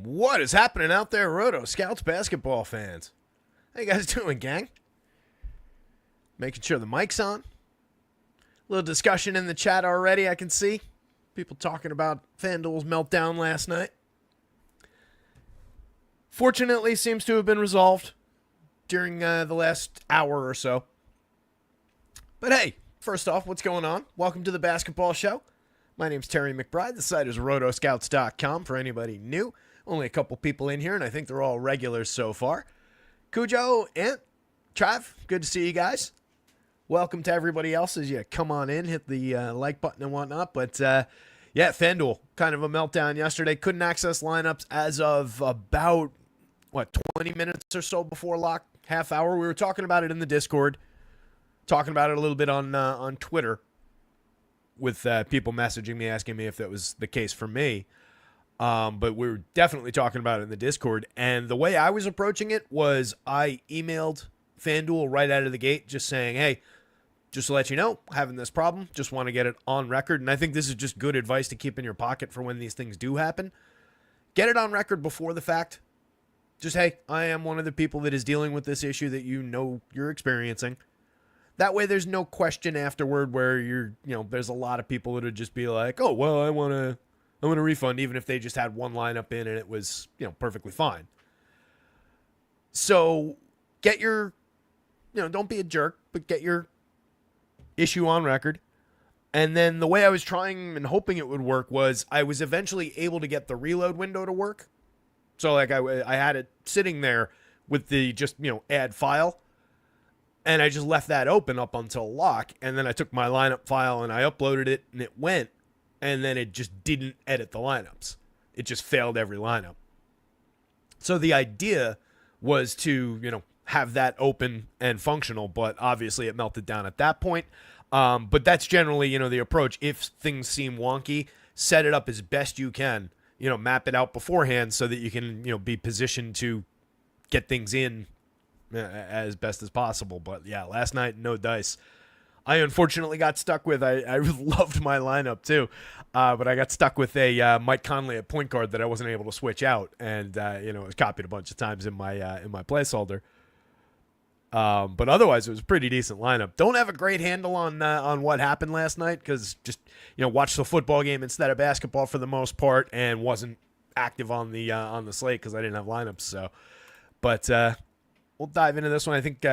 What is happening out there, Roto Scouts basketball fans? How you guys doing, gang? Making sure the mic's on. A little discussion in the chat already, I can see. People talking about FanDuel's meltdown last night. Fortunately, seems to have been resolved during the last hour or so. But hey, first off, what's going on? Welcome to the basketball show. My name's Terry McBride. The site is rotoscouts.com for anybody new. Only a couple people in here, and I think they're all regulars so far. Cujo, Ant, Trav, good to see you guys. Welcome to everybody else as you come on in, hit the like button and whatnot. But yeah, FanDuel, kind of a meltdown yesterday. Couldn't access lineups as of about, 20 minutes or so before lock, half hour. We were talking about it in the Discord, talking about it a little bit on Twitter with people messaging me, asking me if that was the case for me. But we were definitely talking about it in the Discord. And the way I was approaching it was I emailed FanDuel right out of the gate just saying, hey, just to let you know, having this problem, just want to get it on record. And I think this is just good advice to keep in your pocket for when these things do happen. Get it on record before the fact. Just, hey, I am one of the people that is dealing with this issue that you know you're experiencing. That way there's no question afterward where there's a lot of people that would just be like, oh, well, I want a refund, even if they just had one lineup in and it was, perfectly fine. So get your, don't be a jerk, but get your issue on record. And then the way I was trying and hoping it would work was I was eventually able to get the reload window to work. So like I had it sitting there with the just, add file. And I just left that open up until lock. And then I took my lineup file and I uploaded it and it went. And then it just didn't edit the lineups. It just failed every lineup. So the idea was to, have that open and functional, but obviously it melted down at that point. But that's generally, the approach. If things seem wonky, set it up as best you can, map it out beforehand so that you can, be positioned to get things in as best as possible. But yeah, last night, no dice. I unfortunately got stuck with, I loved my lineup too, but I got stuck with a Mike Conley at point guard that I wasn't able to switch out, and it was copied a bunch of times in my placeholder. But otherwise, it was a pretty decent lineup. Don't have a great handle on what happened last night because just watched the football game instead of basketball for the most part, and wasn't active on the slate because I didn't have lineups. So, but we'll dive into this one. I think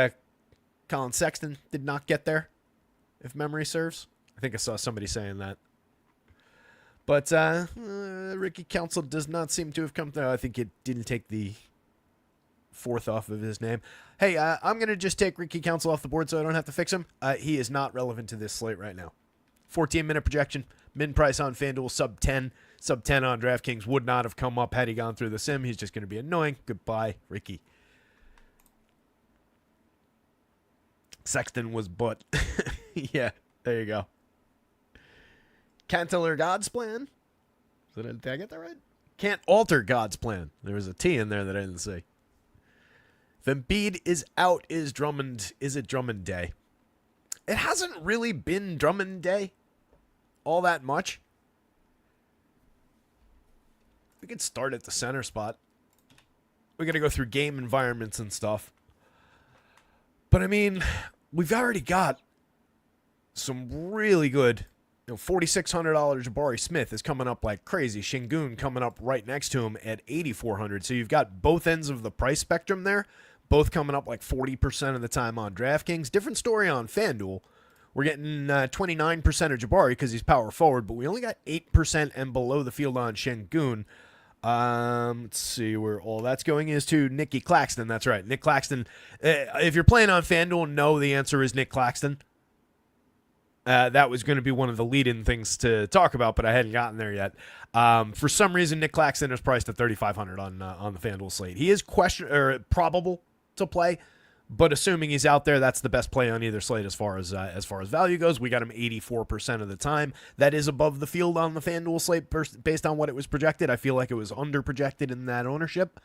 Colin Sexton did not get there, if memory serves. I think I saw somebody saying that. But Ricky Council does not seem to have come through. I think it didn't take the fourth off of his name. Hey, I'm going to just take Ricky Council off the board so I don't have to fix him. He is not relevant to this slate right now. 14-minute projection. Min price on FanDuel, sub 10. Sub 10 on DraftKings would not have come up had he gone through the sim. He's just going to be annoying. Goodbye, Ricky. Sexton was but. Yeah, there you go. Can't alter God's plan? Did I get that right? Can't alter God's plan. There was a T in there that I didn't see. If Embiid is out, is it Drummond day? It hasn't really been Drummond day all that much. We could start at the center spot. We got to go through game environments and stuff. But I mean, we've already got some really good, $4,600 Jabari Smith is coming up like crazy. Şengün coming up right next to him at $8,400. So you've got both ends of the price spectrum there, both coming up like 40% of the time on DraftKings. Different story on FanDuel. We're getting 29% of Jabari because he's power forward, but we only got 8% and below the field on Şengün. Let's see where all that's going is to Nicky Claxton. That's right, Nick Claxton. If you're playing on FanDuel, no, the answer is Nick Claxton. That was going to be one of the lead-in things to talk about, but I hadn't gotten there yet. For some reason, Nick Claxton is priced at $3,500 on the FanDuel slate. He is probable to play, but assuming he's out there, that's the best play on either slate as far as value goes. We got him 84% of the time. That is above the field on the FanDuel slate based on what it was projected. I feel like it was under-projected in that ownership.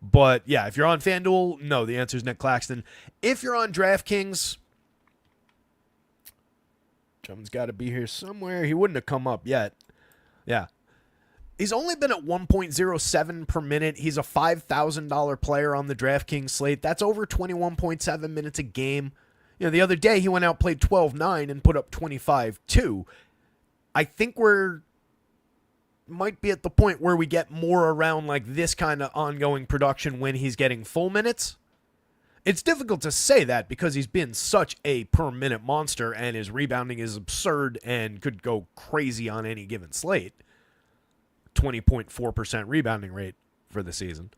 But yeah, if you're on FanDuel, no, the answer is Nick Claxton. If you're on DraftKings, Drummond's got to be here somewhere. He wouldn't have come up yet. Yeah. He's only been at 1.07 per minute. He's a $5,000 player on the DraftKings slate. That's over 21.7 minutes a game. The other day he went out, played 12-9, and put up 25-2. I think might be at the point where we get more around like this kind of ongoing production when he's getting full minutes. It's difficult to say that because he's been such a per-minute monster and his rebounding is absurd and could go crazy on any given slate. 20.4% rebounding rate for the season.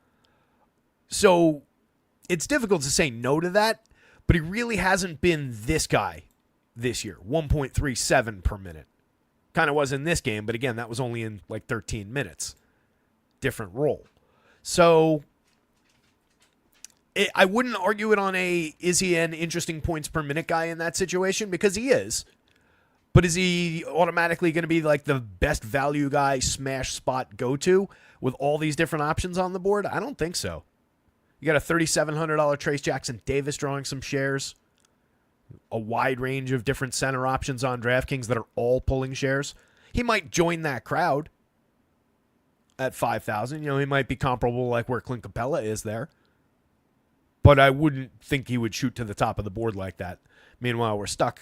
So it's difficult to say no to that, but he really hasn't been this guy this year. 1.37 per minute. Kind of was in this game, but again, that was only in like 13 minutes. Different role. So I wouldn't argue it on is he an interesting points per minute guy in that situation? Because he is. But is he automatically going to be like the best value guy, smash spot go-to with all these different options on the board? I don't think so. You got a $3,700 Trace Jackson Davis drawing some shares. A wide range of different center options on DraftKings that are all pulling shares. He might join that crowd at 5,000. He might be comparable like where Clint Capella is there. But I wouldn't think he would shoot to the top of the board like that. Meanwhile, we're stuck.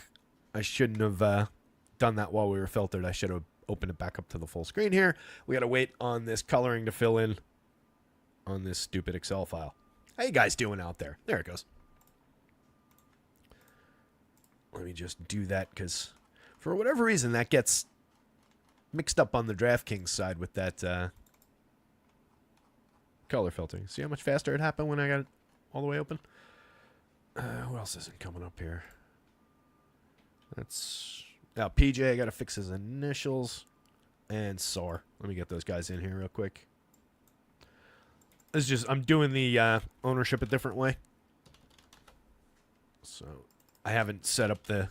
I shouldn't have done that while we were filtered. I should have opened it back up to the full screen here. We got to wait on this coloring to fill in on this stupid Excel file. How you guys doing out there? There it goes. Let me just do that because for whatever reason that gets mixed up on the DraftKings side with that color filtering. See how much faster it happened when I got it all the way open? Who else isn't coming up here? That's now PJ. I got to fix his initials and SAR. Let me get those guys in here real quick. This is just I'm doing the ownership a different way. So I haven't set up the.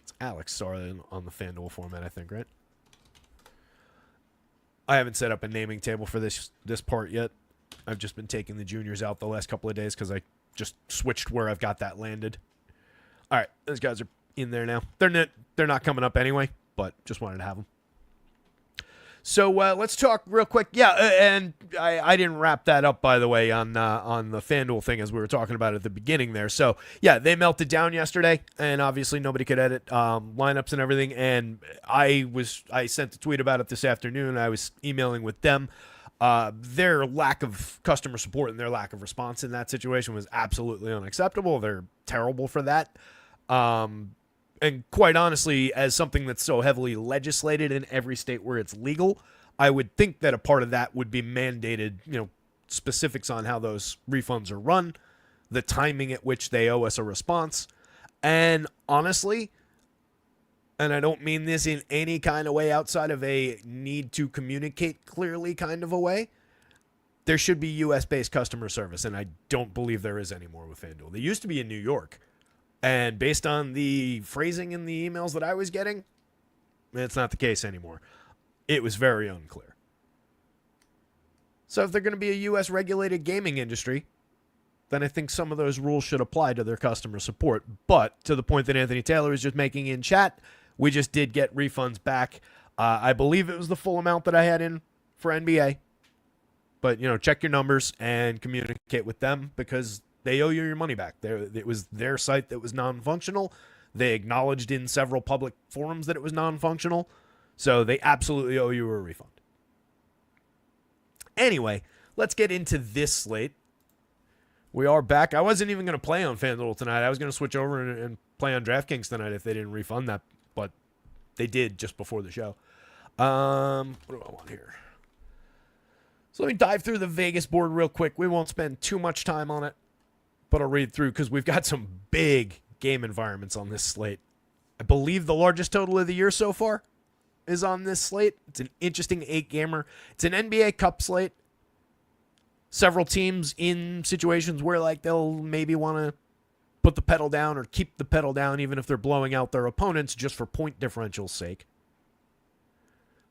It's Alex SAR on the FanDuel format, I think, right? I haven't set up a naming table for this part yet. I've just been taking the juniors out the last couple of days because I just switched where I've got that landed. All right, those guys are in there now. They're not coming up anyway, but just wanted to have them. So let's talk real quick. Yeah, and I didn't wrap that up, by the way, on the FanDuel thing as we were talking about at the beginning there. So, yeah, they melted down yesterday, and obviously nobody could edit lineups and everything. And I sent a tweet about it this afternoon. I was emailing with them. Their lack of customer support and their lack of response in that situation was absolutely unacceptable. They're terrible for that. And quite honestly, as something that's so heavily legislated in every state where it's legal, I would think that a part of that would be mandated, specifics on how those refunds are run, the timing at which they owe us a response. And honestly, and I don't mean this in any kind of way outside of a need to communicate clearly kind of a way, there should be U.S.-based customer service, and I don't believe there is anymore with FanDuel. They used to be in New York. And based on the phrasing in the emails that I was getting, it's not the case anymore. It was very unclear. So if they're going to be a U.S. regulated gaming industry, then I think some of those rules should apply to their customer support. But to the point that Anthony Taylor was just making in chat, we just did get refunds back. I believe it was the full amount that I had in for NBA. But, check your numbers and communicate with them because they owe you your money back. It was their site that was non-functional. They acknowledged in several public forums that it was non-functional. So they absolutely owe you a refund. Anyway, let's get into this slate. We are back. I wasn't even going to play on FanDuel tonight. I was going to switch over and play on DraftKings tonight if they didn't refund that. But they did just before the show. What do I want here? So let me dive through the Vegas board real quick. We won't spend too much time on it, but I'll read through because we've got some big game environments on this slate. I believe the largest total of the year so far is on this slate. It's an interesting 8-gamer. It's an NBA Cup slate. Several teams in situations where they'll maybe want to put the pedal down or keep the pedal down even if they're blowing out their opponents just for point differential's sake.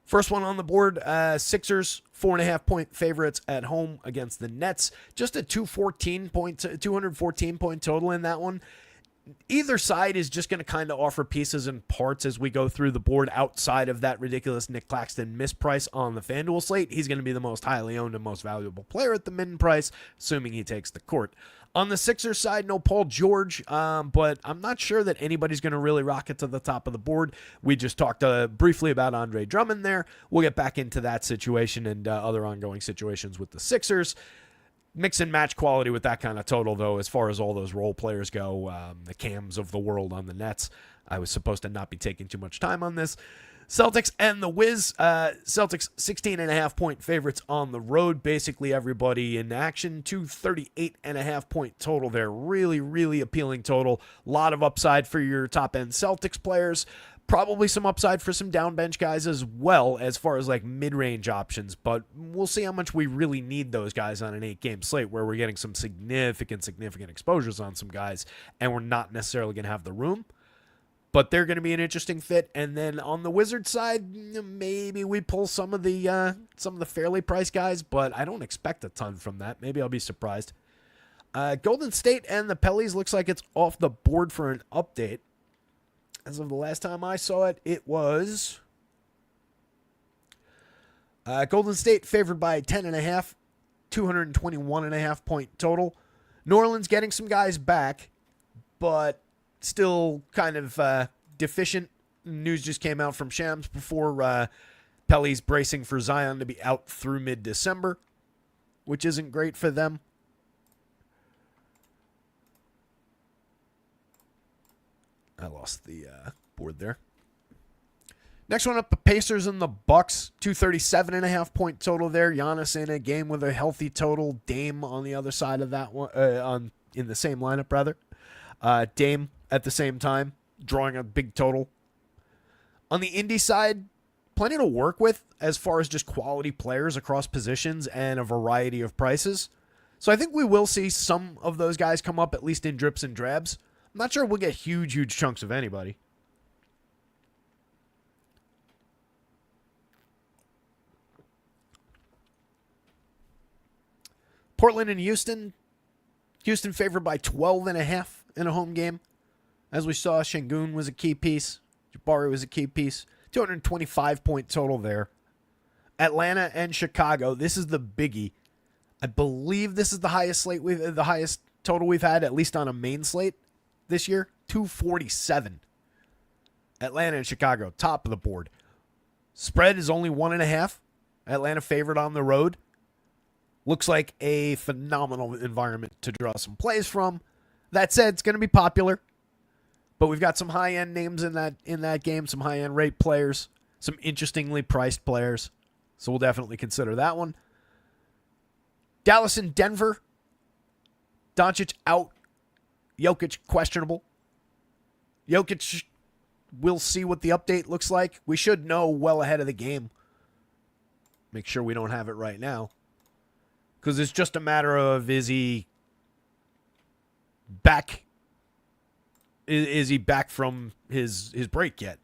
First one on the board, Sixers, 4.5-point favorites at home against the Nets. Just a 214 point total in that one. either side is just going to kind of offer pieces and parts as we go through the board outside of that ridiculous Nick Claxton misprice on the FanDuel slate. He's going to be the most highly owned and most valuable player at the min price, assuming he takes the court. On the Sixers side, no Paul George, but I'm not sure that anybody's going to really rocket to the top of the board. We just talked briefly about Andre Drummond there. We'll get back into that situation and other ongoing situations with the Sixers. Mix and match quality with that kind of total, though, as far as all those role players go, the Cams of the world on the Nets. I was supposed to not be taking too much time on this. Celtics and the Wiz. Celtics 16.5-point favorites on the road. Basically everybody in action. 238.5-point total there. Really, really appealing total. A lot of upside for your top-end Celtics players. Probably some upside for some down bench guys as well, as far as like mid-range options, but we'll see how much we really need those guys on an 8-game slate where we're getting some significant exposures on some guys, and we're not necessarily going to have the room, but they're going to be an interesting fit. And then on the Wizards side, maybe we pull some of the fairly priced guys, but I don't expect a ton from that. Maybe I'll be surprised. Golden State and the Pellies looks like it's off the board for an update. As of the last time I saw it, it was Golden State favored by 10.5, 221.5-point total. New Orleans getting some guys back, but still kind of deficient. News just came out from Shams before Pelly's bracing for Zion to be out through mid-December, which isn't great for them. I lost the board there. Next one up, the Pacers and the Bucks. 237.5-point total there. Giannis in a game with a healthy total. Dame on the other side of that one, in the same lineup, rather. Dame at the same time, drawing a big total. On the Indy side, plenty to work with as far as just quality players across positions and a variety of prices. So I think we will see some of those guys come up, at least in drips and drabs. I'm not sure we'll get huge chunks of anybody. Portland and Houston. Houston favored by 12.5 in a home game. As we saw, Şengün was a key piece. Jabari was a key piece. 225-point total there. Atlanta and Chicago. This is the biggie. I believe this is the highest total we've had, at least on a main slate this year. 247. Atlanta and Chicago, top of the board. Spread is only 1.5. Atlanta favored on the road. Looks like a phenomenal environment to draw some plays from. That said, it's going to be popular. But we've got some high-end names in that game, some high-end rate players, some interestingly priced players. So we'll definitely consider that one. Dallas and Denver. Doncic out. Jokic questionable. Jokic, we'll see what the update looks like. We should know well ahead of the game. Make sure we don't have it right now. Because it's just a matter of, is he back? Is he back from his break yet?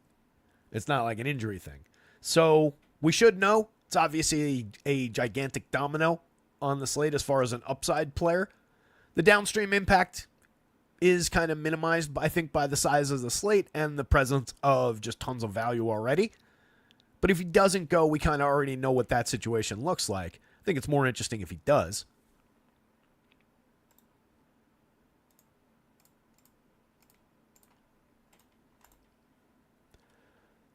It's not like an injury thing. So we should know. It's obviously a gigantic domino on the slate as far as an upside player. The downstream impact is kind of minimized, I think, by the size of the slate and the presence of just tons of value already. But if he doesn't go, we kind of already know what that situation looks like. I think it's more interesting if he does.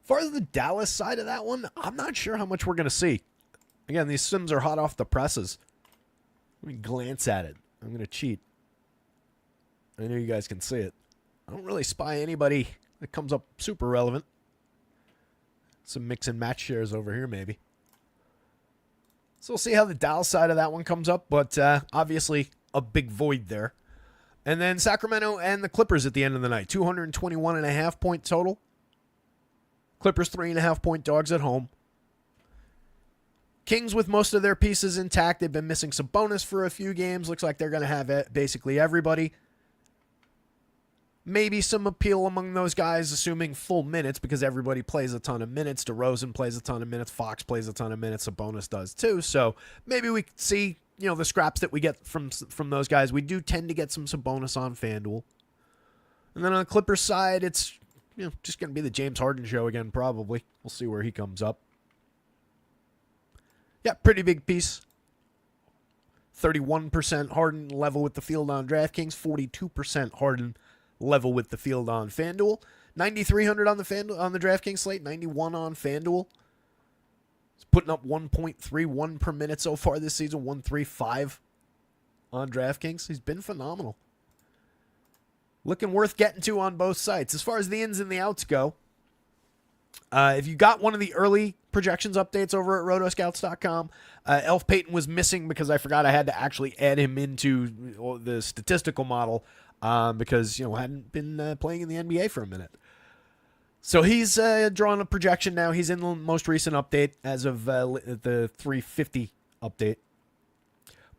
As far as the Dallas side of that one, I'm not sure how much we're going to see. Again, these sims are hot off the presses. Let me glance at it. I'm going to cheat. I know you guys can see it. I don't really spy anybody that comes up super relevant. Some mix and match shares over here, maybe. So we'll see how the Dallas side of that one comes up, but obviously a big void there. And then Sacramento and the Clippers at the end of the night. 221.5-point total. Clippers 3.5-point dogs at home. Kings with most of their pieces intact. They've been missing some bonus for a few games. Looks like they're going to have basically everybody. Maybe some appeal among those guys, assuming full minutes, because everybody plays a ton of minutes. DeRozan plays a ton of minutes. Fox plays a ton of minutes. Sabonis does too. So maybe we see, the scraps that we get from those guys. We do tend to get some Sabonis on FanDuel. And then on the Clippers side, it's just going to be the James Harden show again, probably. We'll see where he comes up. Yeah, pretty big piece. 31% Harden level with the field on DraftKings, 42% Harden level with the field on FanDuel. 9,300 on the DraftKings slate, 91 on FanDuel. He's putting up 1.31 per minute so far this season, 1.35 on DraftKings. He's been phenomenal. Looking worth getting to on both sites. As far as the ins and the outs go, if you got one of the early projections updates over at rotoscouts.com, Elf Payton was missing because I forgot I had to actually add him into the statistical model because, hadn't been playing in the NBA for a minute. So he's drawing a projection now. He's in the most recent update as of the 350 update.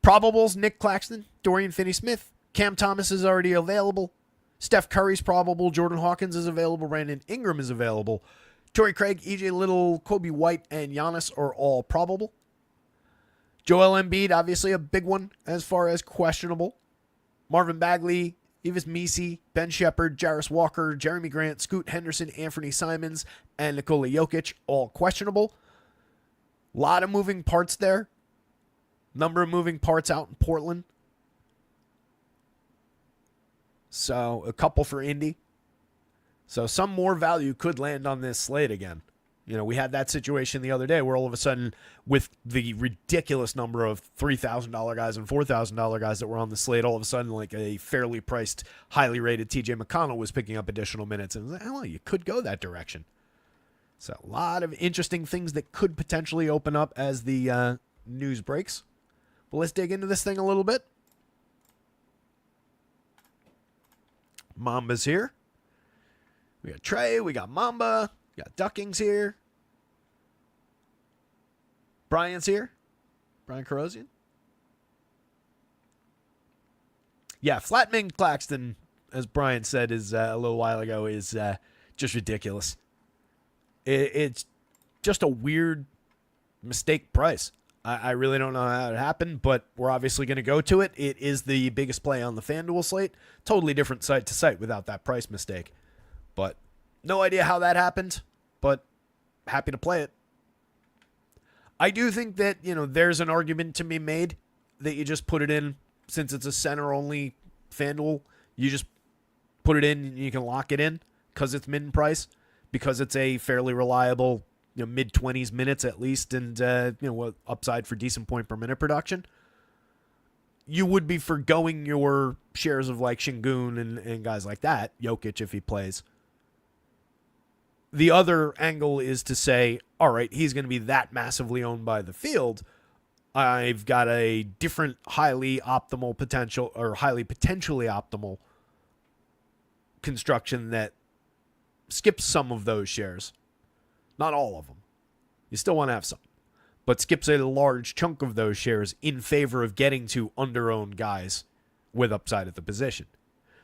Probables, Nick Claxton, Dorian Finney-Smith. Cam Thomas is already available. Steph Curry's probable. Jordan Hawkins is available. Brandon Ingram is available. Torrey Craig, EJ Little, Kobe White, and Giannis are all probable. Joel Embiid, obviously a big one as far as questionable. Marvin Bagley, Yves Missi, Ben Shepherd, Jarris Walker, Jeremy Grant, Scoot Henderson, Anthony Simons, and Nikola Jokic, all questionable. A lot of moving parts there. Number of moving parts out in Portland. So, a couple for Indy. So, some more value could land on this slate again. We had that situation the other day where all of a sudden, with the ridiculous number of $3,000 guys and $4,000 guys that were on the slate, all of a sudden, like a fairly priced, highly rated TJ McConnell was picking up additional minutes. And it was like, well, you could go that direction. So, a lot of interesting things that could potentially open up as the news breaks. But let's dig into this thing a little bit. Mamba's here. We got Trey. We got Mamba. We got Duckings here. Brian's here. Brian Corrosian. Yeah, Flatman Claxton, as Brian said is a little while ago, is just ridiculous. It's just a weird mistake price. I really don't know how it happened, but we're obviously going to go to it. It is the biggest play on the FanDuel slate. Totally different site to site without that price mistake. But no idea how that happened, but happy to play it. I do think that, there's an argument to be made that you just put it in, since it's a center-only FanDuel, you just put it in and you can lock it in because it's min price, because it's a fairly reliable mid-20s minutes at least, and upside for decent point per minute production. You would be forgoing your shares of like Şengün and guys like that, Jokic if he plays. The other angle is to say, all right, he's going to be that massively owned by the field. I've got a different highly optimal potential, or highly potentially optimal construction that skips some of those shares. Not all of them. You still want to have some. But skips a large chunk of those shares in favor of getting to under-owned guys with upside at the position.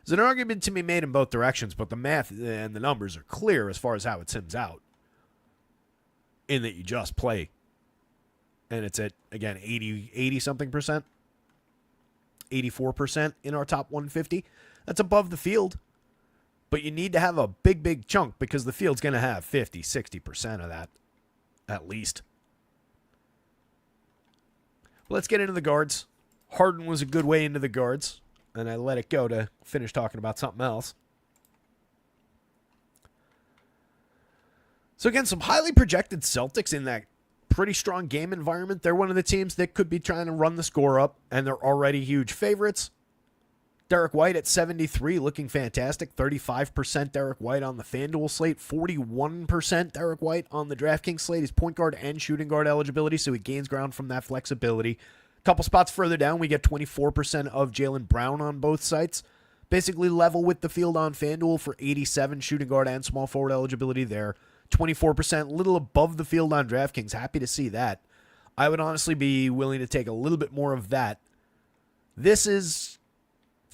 There's an argument to be made in both directions, but the math and the numbers are clear as far as how it sims out. In that you just play. And it's at, again, 80-something percent. 84% in our top 150. That's above the field. But you need to have a big, big chunk because the field's going to have 50, 60% of that, at least. Let's get into the guards. Harden was a good way into the guards, and I let it go to finish talking about something else. So again, some highly projected Celtics in that pretty strong game environment. They're one of the teams that could be trying to run the score up, and they're already huge favorites. Derek White at 73, looking fantastic. 35% Derek White on the FanDuel slate. 41% Derek White on the DraftKings slate. He's point guard and shooting guard eligibility, so he gains ground from that flexibility. A couple spots further down, we get 24% of Jaylen Brown on both sites. Basically level with the field on FanDuel for 87 shooting guard and small forward eligibility there. 24%, little above the field on DraftKings. Happy to see that. I would honestly be willing to take a little bit more of that. This is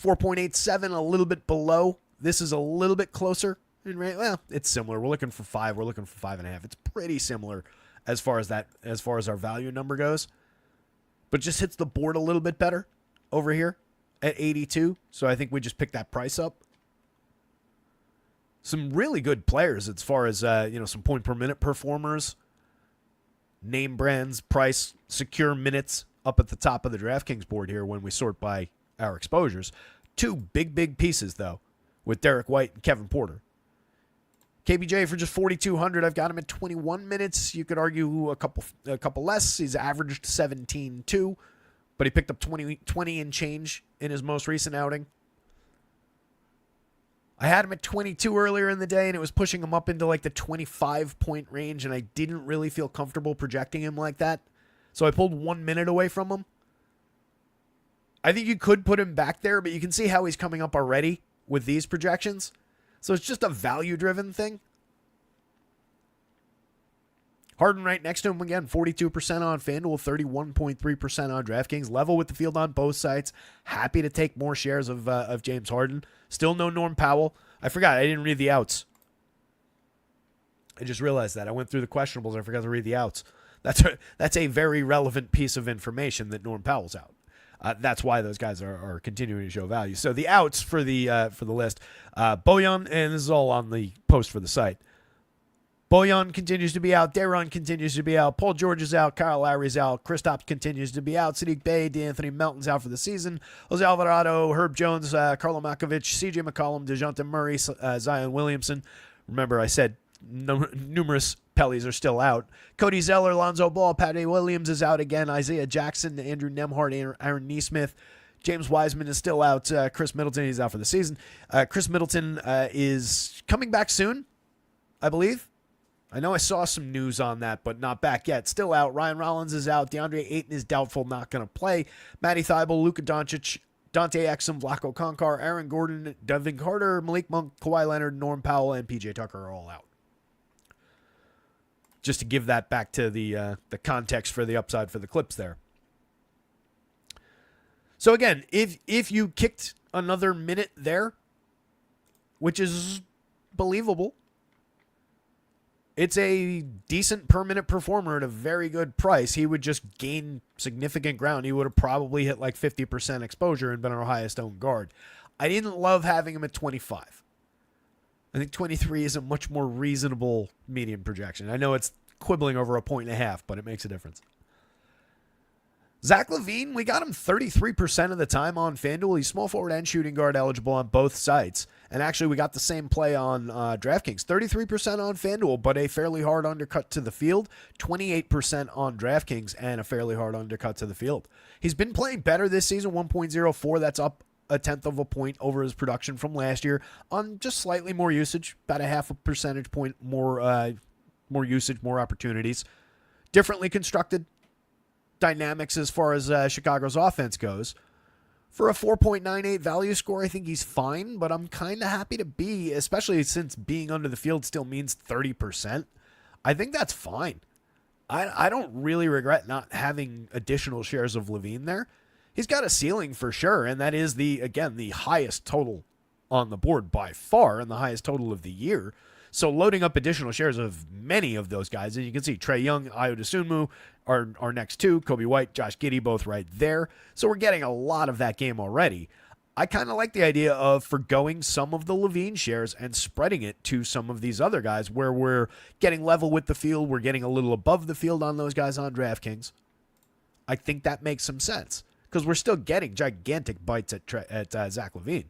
4.87, a little bit below. This is a little bit closer. Well, it's similar. We're looking for 5. We're looking for 5.5. It's pretty similar as far as our value number goes. But just hits the board a little bit better over here at 82. So I think we just pick that price up. some really good players as far as, some point per minute performers, name brands, price, secure minutes up at the top of the DraftKings board here when we sort by our exposures. Two big pieces, though, with Derek White and Kevin Porter. KBJ for just 4,200. I've got him at 21 minutes. You could argue a couple less. He's averaged 17.2, but he picked up 20 and change in his most recent outing. I had him at 22 earlier in the day, and it was pushing him up into like the 25-point range, and I didn't really feel comfortable projecting him like that. So I pulled 1 minute away from him. I think you could put him back there, but you can see how he's coming up already with these projections. So it's just a value-driven thing. Harden right next to him again, 42% on FanDuel, 31.3% on DraftKings. Level with the field on both sides. Happy to take more shares of James Harden. Still no Norm Powell. I forgot, I didn't read the outs. I just realized that. I went through the questionables. I forgot to read the outs. That's a very relevant piece of information that Norm Powell's out. That's why those guys are continuing to show value. So the outs for the list, Bojan, and this is all on the post for the site. Bojan continues to be out. De'Aaron continues to be out. Paul George is out. Kyle Lowry's out. Kristaps continues to be out. Sadiq Bey, DeAnthony Melton's out for the season. Jose Alvarado, Herb Jones, Carlo Makovich, CJ McCollum, DeJounte Murray, Zion Williamson. Remember, I said numerous Pellies are still out. Cody Zeller, Lonzo Ball, Patty Williams is out again. Isaiah Jackson, Andrew Nembhard, Aaron Nesmith. James Wiseman is still out. Chris Middleton, he's out for the season. Chris Middleton is coming back soon, I believe. I know I saw some news on that, but not back yet. Still out. Ryan Rollins is out. DeAndre Ayton is doubtful, not going to play. Matty Thybulle, Luka Doncic, Dante Exum, Vlatko Konkar, Aaron Gordon, Devin Carter, Malik Monk, Kawhi Leonard, Norm Powell, and PJ Tucker are all out. Just to give that back to the context for the upside for the Clips there. So again, if you kicked another minute there, which is believable, it's a decent per minute performer at a very good price. He would just gain significant ground. He would have probably hit like 50% exposure and been our highest owned guard. I didn't love having him at 25. I think 23 is a much more reasonable median projection. I know it's quibbling over 1.5 points, but it makes a difference. Zach LaVine, we got him 33% of the time on FanDuel. He's small forward and shooting guard eligible on both sites. And actually, we got the same play on DraftKings. 33% on FanDuel, but a fairly hard undercut to the field. 28% on DraftKings and a fairly hard undercut to the field. He's been playing better this season, 1.04. That's up 1/10 of a point over his production from last year on just slightly more usage, about 0.5 percentage point more usage, more opportunities. Differently constructed dynamics as far as Chicago's offense goes. For a 4.98 value score, I think he's fine, but I'm kind of happy to be, especially since being under the field still means 30%. I think that's fine. I don't really regret not having additional shares of LaVine there. He's got a ceiling for sure, and that is, the highest total on the board by far and the highest total of the year. So loading up additional shares of many of those guys, and you can see Trae Young, Ayo Dosunmu are next two, Kobe White, Josh Giddey, both right there. So we're getting a lot of that game already. I kind of like the idea of forgoing some of the LaVine shares and spreading it to some of these other guys where we're getting level with the field. We're getting a little above the field on those guys on DraftKings. I think that makes some sense because we're still getting gigantic bites at Zach LaVine.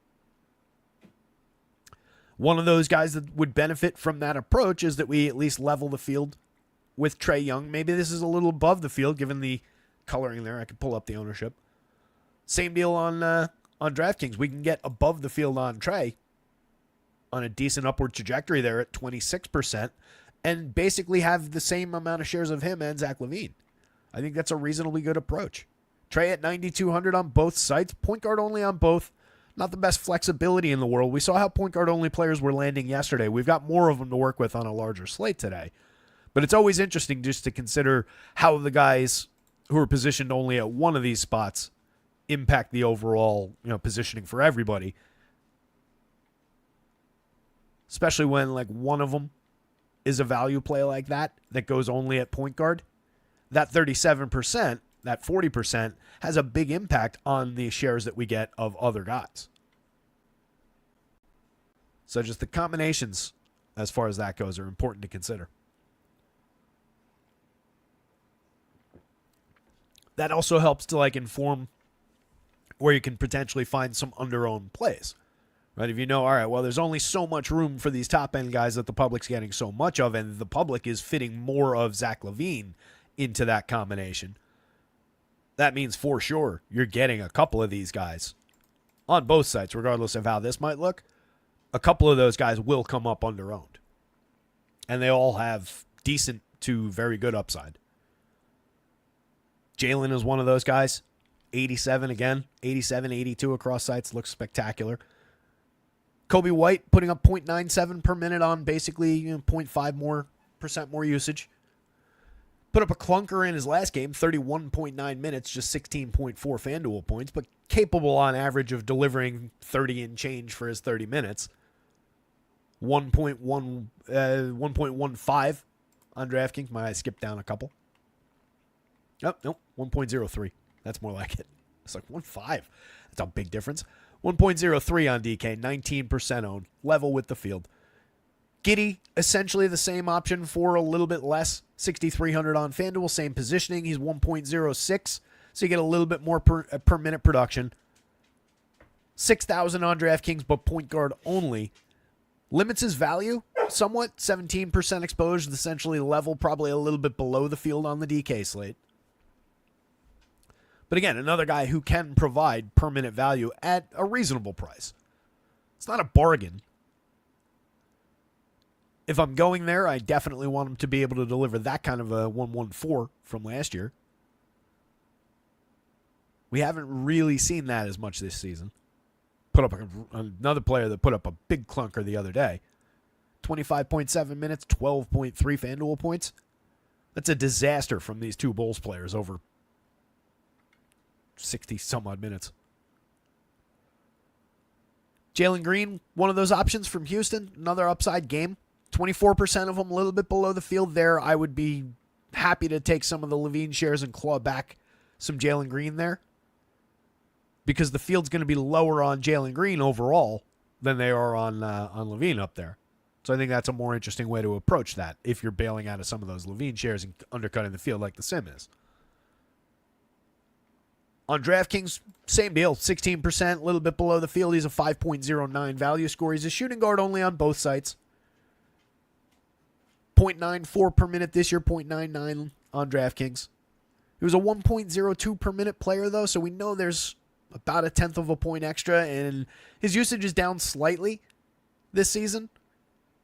One of those guys that would benefit from that approach is that we at least level the field with Trae Young. Maybe this is a little above the field given the coloring there. I could pull up the ownership. Same deal on DraftKings. We can get above the field on Trae on a decent upward trajectory there at 26% and basically have the same amount of shares of him and Zach LaVine. I think that's a reasonably good approach. Trae at 9,200 on both sites. Point guard only on both. Not the best flexibility in the world. We saw how point guard only players were landing yesterday. We've got more of them to work with on a larger slate today. But it's always interesting just to consider how the guys who are positioned only at one of these spots impact the overall, positioning for everybody. Especially when like one of them is a value play like that goes only at point guard. That 37%, that 40% has a big impact on the shares that we get of other guys. So just the combinations, as far as that goes, are important to consider. That also helps to inform where you can potentially find some under-owned plays. Right? If you know, all right, well, there's only so much room for these top-end guys that the public's getting so much of, and the public is fitting more of Zach LaVine into that combination. That means for sure you're getting a couple of these guys on both sites, regardless of how this might look. A couple of those guys will come up under-owned. And they all have decent to very good upside. Jalen is one of those guys. 87 again. 87, 82 across sites. Looks spectacular. Kobe White putting up 0.97 per minute on basically 0.5% more usage. Put up a clunker in his last game, 31.9 minutes, just 16.4 FanDuel points, but capable on average of delivering 30 and change for his 30 minutes. 1.15 on DraftKings. I skipped down a couple. Oh, no, 1.03. That's more like it. It's like 1.5. That's a big difference. 1.03 on DK, 19% owned, level with the field. Giddey, essentially the same option for a little bit less, 6,300 on FanDuel, same positioning. He's 1.06, so you get a little bit more per minute production. 6,000 on DraftKings, but point guard only. Limits his value somewhat, 17% exposed, essentially level, probably a little bit below the field on the DK slate. But again, another guy who can provide per minute value at a reasonable price. It's not a bargain. If I'm going there, I definitely want him to be able to deliver that kind of a 114 from last year. We haven't really seen that as much this season. Put up another player that put up a big clunker the other day. 25.7 minutes, 12.3 FanDuel points. That's a disaster from these two Bulls players over 60-some-odd minutes. Jalen Green, one of those options from Houston, another upside game. 24% of them, a little bit below the field there. I would be happy to take some of the LaVine shares and claw back some Jalen Green there, because the field's going to be lower on Jalen Green overall than they are on LaVine up there. So I think that's a more interesting way to approach that if you're bailing out of some of those LaVine shares and undercutting the field like the Sim is. On DraftKings, same deal, 16%, a little bit below the field. He's a 5.09 value score. He's a shooting guard only on both sites. 0.94 per minute this year, 0.99 on DraftKings. He was a 1.02 per minute player, though, so we know there's about a tenth of a point extra, and his usage is down slightly this season.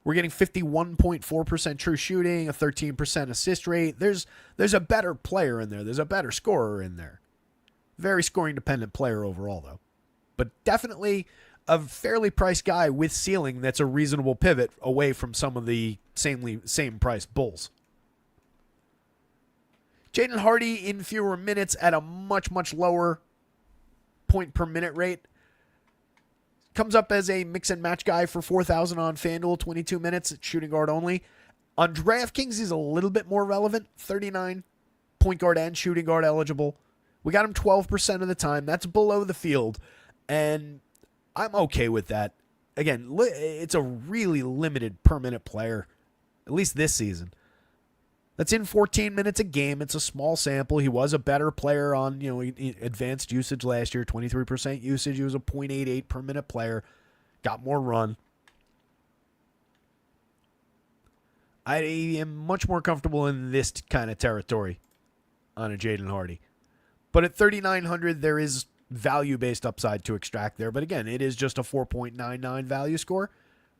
We're getting 51.4% true shooting, a 13% assist rate. There's a better player in there. There's a better scorer in there. Very scoring-dependent player overall, though. But definitely a fairly priced guy with ceiling that's a reasonable pivot away from some of the same-priced Bulls. Jaden Hardy in fewer minutes at a much, much lower point-per-minute rate. Comes up as a mix-and-match guy for 4,000 on FanDuel, 22 minutes, shooting guard only. On DraftKings, he's a little bit more relevant, 39 point guard and shooting guard eligible. We got him 12% of the time. That's below the field, and I'm okay with that. Again, it's a really limited per-minute player, at least this season. That's in 14 minutes a game. It's a small sample. He was a better player on advanced usage last year, 23% usage. He was a 0.88 per minute player. Got more run. I am much more comfortable in this kind of territory on a Jaden Hardy. But at 3,900, there is value-based upside to extract there. But again, it is just a 4.99 value score,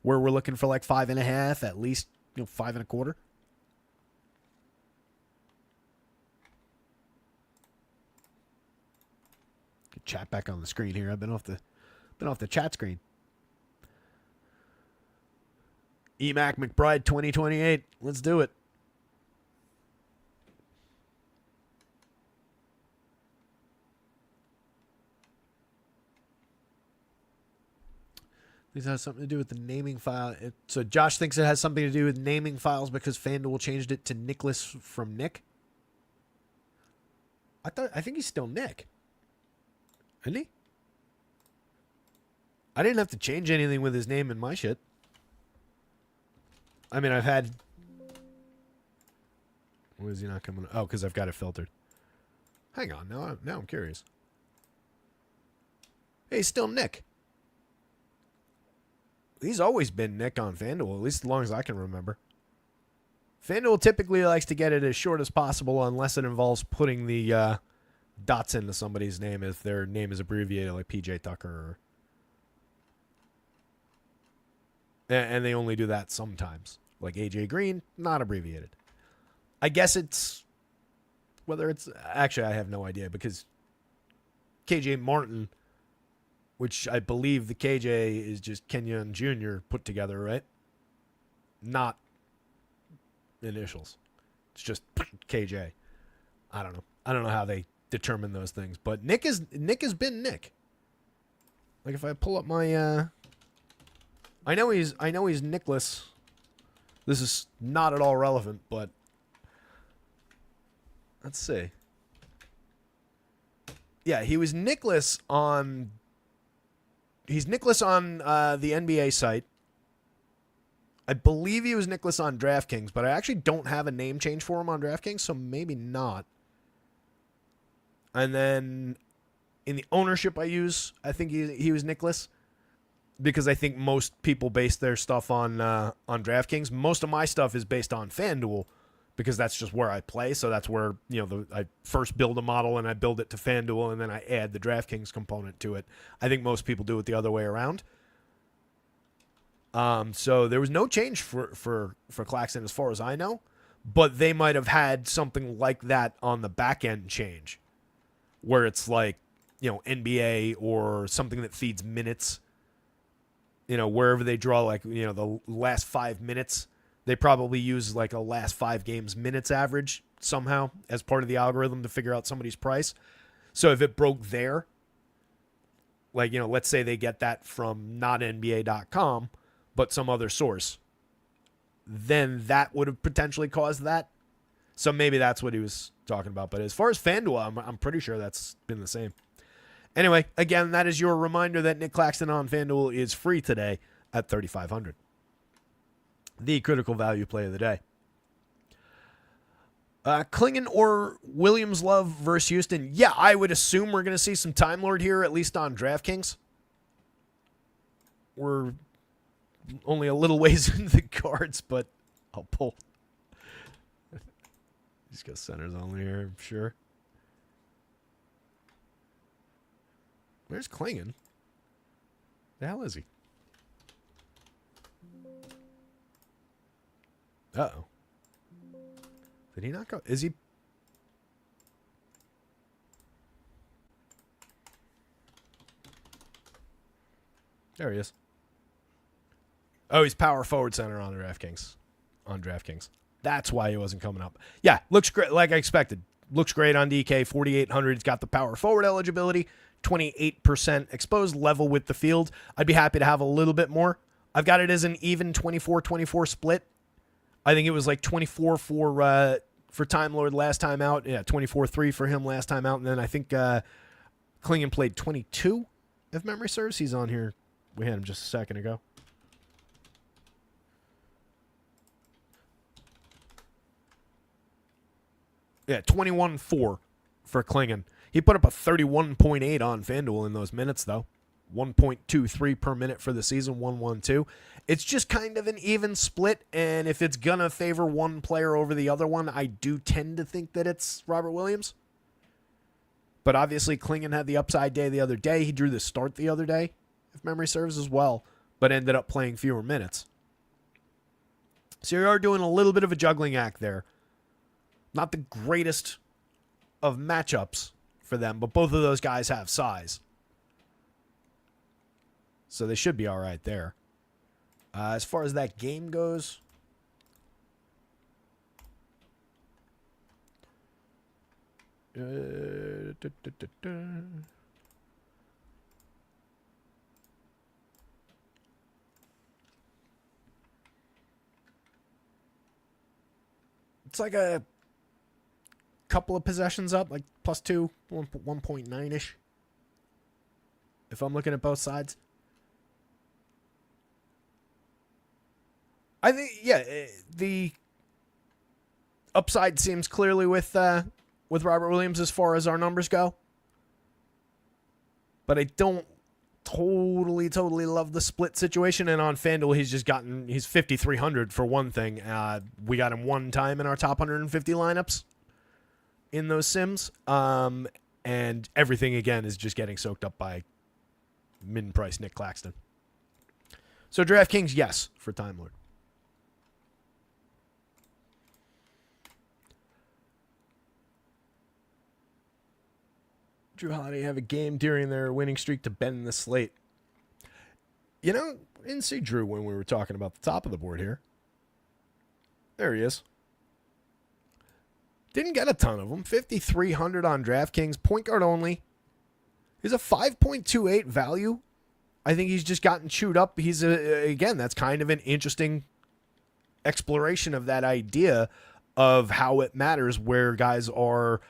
where we're looking for like 5.5, at least 5.25. Get chat back on the screen here. I've been off the chat screen. Emac McBride 2028. Let's do it. This has something to do with the naming file. So Josh thinks it has something to do with naming files because FanDuel changed it to Nicholas from Nick. I think he's still Nick. Isn't he? I didn't have to change anything with his name in my shit. I mean, I've had... Why is he not coming? Oh, because I've got it filtered. Hang on. Now I'm curious. Hey, he's still Nick. He's always been Nick on FanDuel, at least as long as I can remember. FanDuel typically likes to get it as short as possible unless it involves putting the dots into somebody's name if their name is abbreviated, like PJ Tucker. And they only do that sometimes. Like AJ Green, not abbreviated. I guess it's... Whether it's... Actually, I have no idea because KJ Martin, which I believe the KJ is just Kenyon Jr. put together, right? Not initials. It's just KJ. I don't know. I don't know how they determine those things, but Nick has been Nick. Like if I pull up my I know he's Nicholas. This is not at all relevant, but let's see. Yeah, he was Nicholas on... He's Nicholas on the NBA site. I believe he was Nicholas on DraftKings, but I actually don't have a name change for him on DraftKings, so maybe not. And then in the ownership I use, I think he was Nicholas because I think most people base their stuff on DraftKings. Most of my stuff is based on FanDuel because that's just where I play. So that's where, I first build a model and I build it to FanDuel and then I add the DraftKings component to it. I think most people do it the other way around. So there was no change for Claxton as far as I know, but they might have had something like that on the back end change where it's like, NBA or something that feeds minutes, wherever they draw like, the last 5 minutes, they probably use like a last 5 games minutes average somehow as part of the algorithm to figure out somebody's price. So if it broke there, like, let's say they get that from not NBA.com, but some other source, then that would have potentially caused that. So maybe that's what he was talking about. But as far as FanDuel, I'm pretty sure that's been the same. Anyway, again, that is your reminder that Nick Claxton on FanDuel is free today at $3,500. The critical value play of the day. Klingon or Williams Love versus Houston. Yeah, I would assume we're going to see some Time Lord here, at least on DraftKings. We're only a little ways into the cards, but I'll pull. He's got centers only here, I'm sure. Where's Klingon? The hell is he? Uh-oh. Did he not go? Is he? There he is. Oh, he's power forward center on DraftKings. That's why he wasn't coming up. Yeah, looks great, like I expected. Looks great on DK, 4,800. He's got the power forward eligibility, 28% exposed, level with the field. I'd be happy to have a little bit more. I've got it as an even 24-24 split. I think it was like 24 for Time Lord last time out. Yeah, 24-3 for him last time out. And then I think Klingon played 22, if memory serves. He's on here. We had him just a second ago. Yeah, 21-4 for Klingon. He put up a 31.8 on FanDuel in those minutes, though. 1.23 per minute for the season, 1-1-2. It's just kind of an even split, and if it's going to favor one player over the other one, I do tend to think that it's Robert Williams. But obviously, Klingon had the upside day the other day. He drew the start the other day, if memory serves as well, but ended up playing fewer minutes. So you are doing a little bit of a juggling act there. Not the greatest of matchups for them, but both of those guys have size. So they should be all right there. As far as that game goes, it's like a couple of possessions up, like +2, 1.9-ish. If I'm looking at both sides. I think, yeah, the upside seems clearly with Robert Williams as far as our numbers go. But I don't totally love the split situation. And on FanDuel, he's 5,300 for one thing. We got him one time in our top 150 lineups in those sims. And everything, again, is just getting soaked up by min-price Nick Claxton. So DraftKings, yes, for Time Lord. Drew Holiday have a game during their winning streak to bend the slate. You know, I didn't see Drew when we were talking about the top of the board here. There he is. Didn't get a ton of them. 5,300 on DraftKings. Point guard only. He's a 5.28 value. I think he's just gotten chewed up. Again, that's kind of an interesting exploration of that idea of how it matters where guys are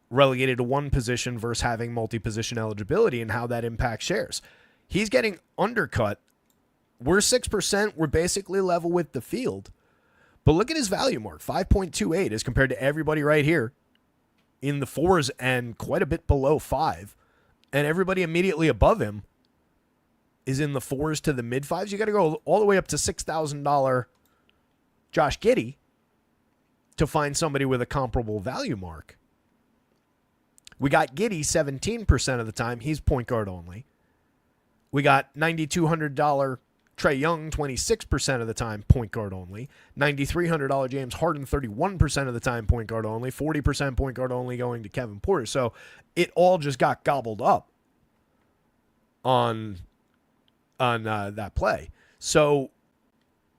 relegated to one position versus having multi-position eligibility and how that impacts shares. He's getting undercut. We're 6%. We're basically level with the field. But look at his value mark, 5.28 as compared to everybody right here in the 4s and quite a bit below 5. And everybody immediately above him is in the 4s to the mid-5s. You got to go all the way up to $6,000 Josh Giddey to find somebody with a comparable value mark. We got Giddey 17% of the time. He's point guard only. We got $9,200 Trae Young 26% of the time, point guard only. $9,300 James Harden 31% of the time, point guard only. 40% point guard only going to Kevin Porter. So it all just got gobbled up on that play. So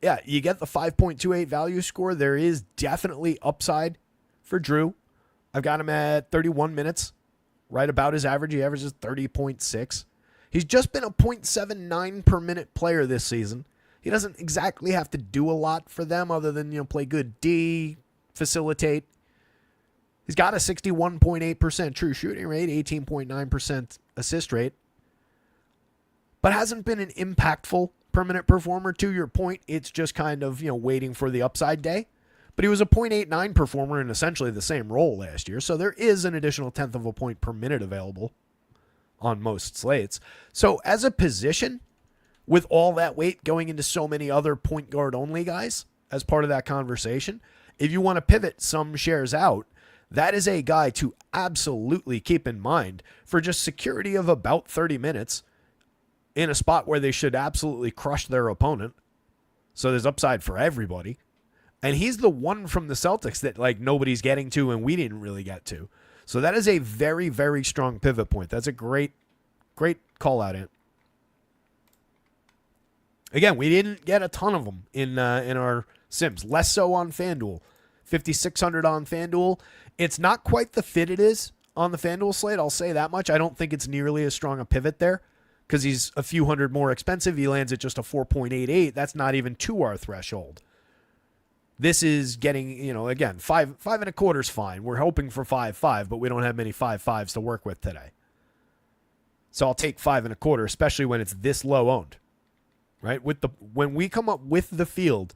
yeah, you get the 5.28 value score. There is definitely upside for Drew. I've got him at 31 minutes, right about his average. He averages 30.6. He's just been a 0.79 per minute player this season. He doesn't exactly have to do a lot for them other than, play good D, facilitate. He's got a 61.8% true shooting rate, 18.9% assist rate, but hasn't been an impactful per minute performer. To your point, it's just kind of, waiting for the upside day. But he was a 0.89 performer in essentially the same role last year. So there is an additional tenth of a point per minute available on most slates. So as a position, with all that weight going into so many other point guard only guys as part of that conversation, if you want to pivot some shares out, that is a guy to absolutely keep in mind for just security of about 30 minutes in a spot where they should absolutely crush their opponent. So there's upside for everybody. And he's the one from the Celtics that nobody's getting to and we didn't really get to. So that is a very, very strong pivot point. That's a great call out, Ant. Again, we didn't get a ton of them in our sims. Less so on FanDuel. 5,600 on FanDuel. It's not quite the fit it is on the FanDuel slate. I'll say that much. I don't think it's nearly as strong a pivot there because he's a few hundred more expensive. He lands at just a 4.88. That's not even to our threshold. This is getting, again, 5.25 is fine. We're hoping for 5.5, but we don't have many 5.5s to work with today. So I'll take 5.25, especially when it's this low owned, right? When we come up with the field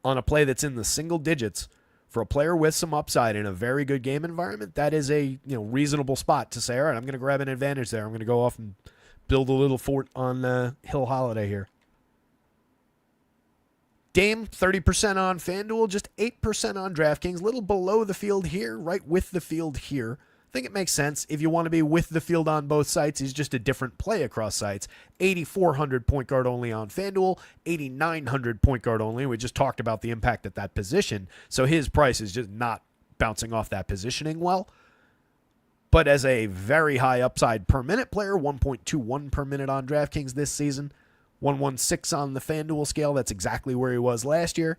on a play that's in the single digits for a player with some upside in a very good game environment, that is a reasonable spot to say, all right, I'm going to grab an advantage there. I'm going to go off and build a little fort on Hill Holiday here. Dame, 30% on FanDuel, just 8% on DraftKings, a little below the field here, right with the field here. I think it makes sense. If you want to be with the field on both sites, he's just a different play across sites. 8,400 point guard only on FanDuel, 8,900 point guard only. We just talked about the impact at that position, so his price is just not bouncing off that positioning well. But as a very high upside per minute player, 1.21 per minute on DraftKings this season, 116 on the FanDuel scale. That's exactly where he was last year.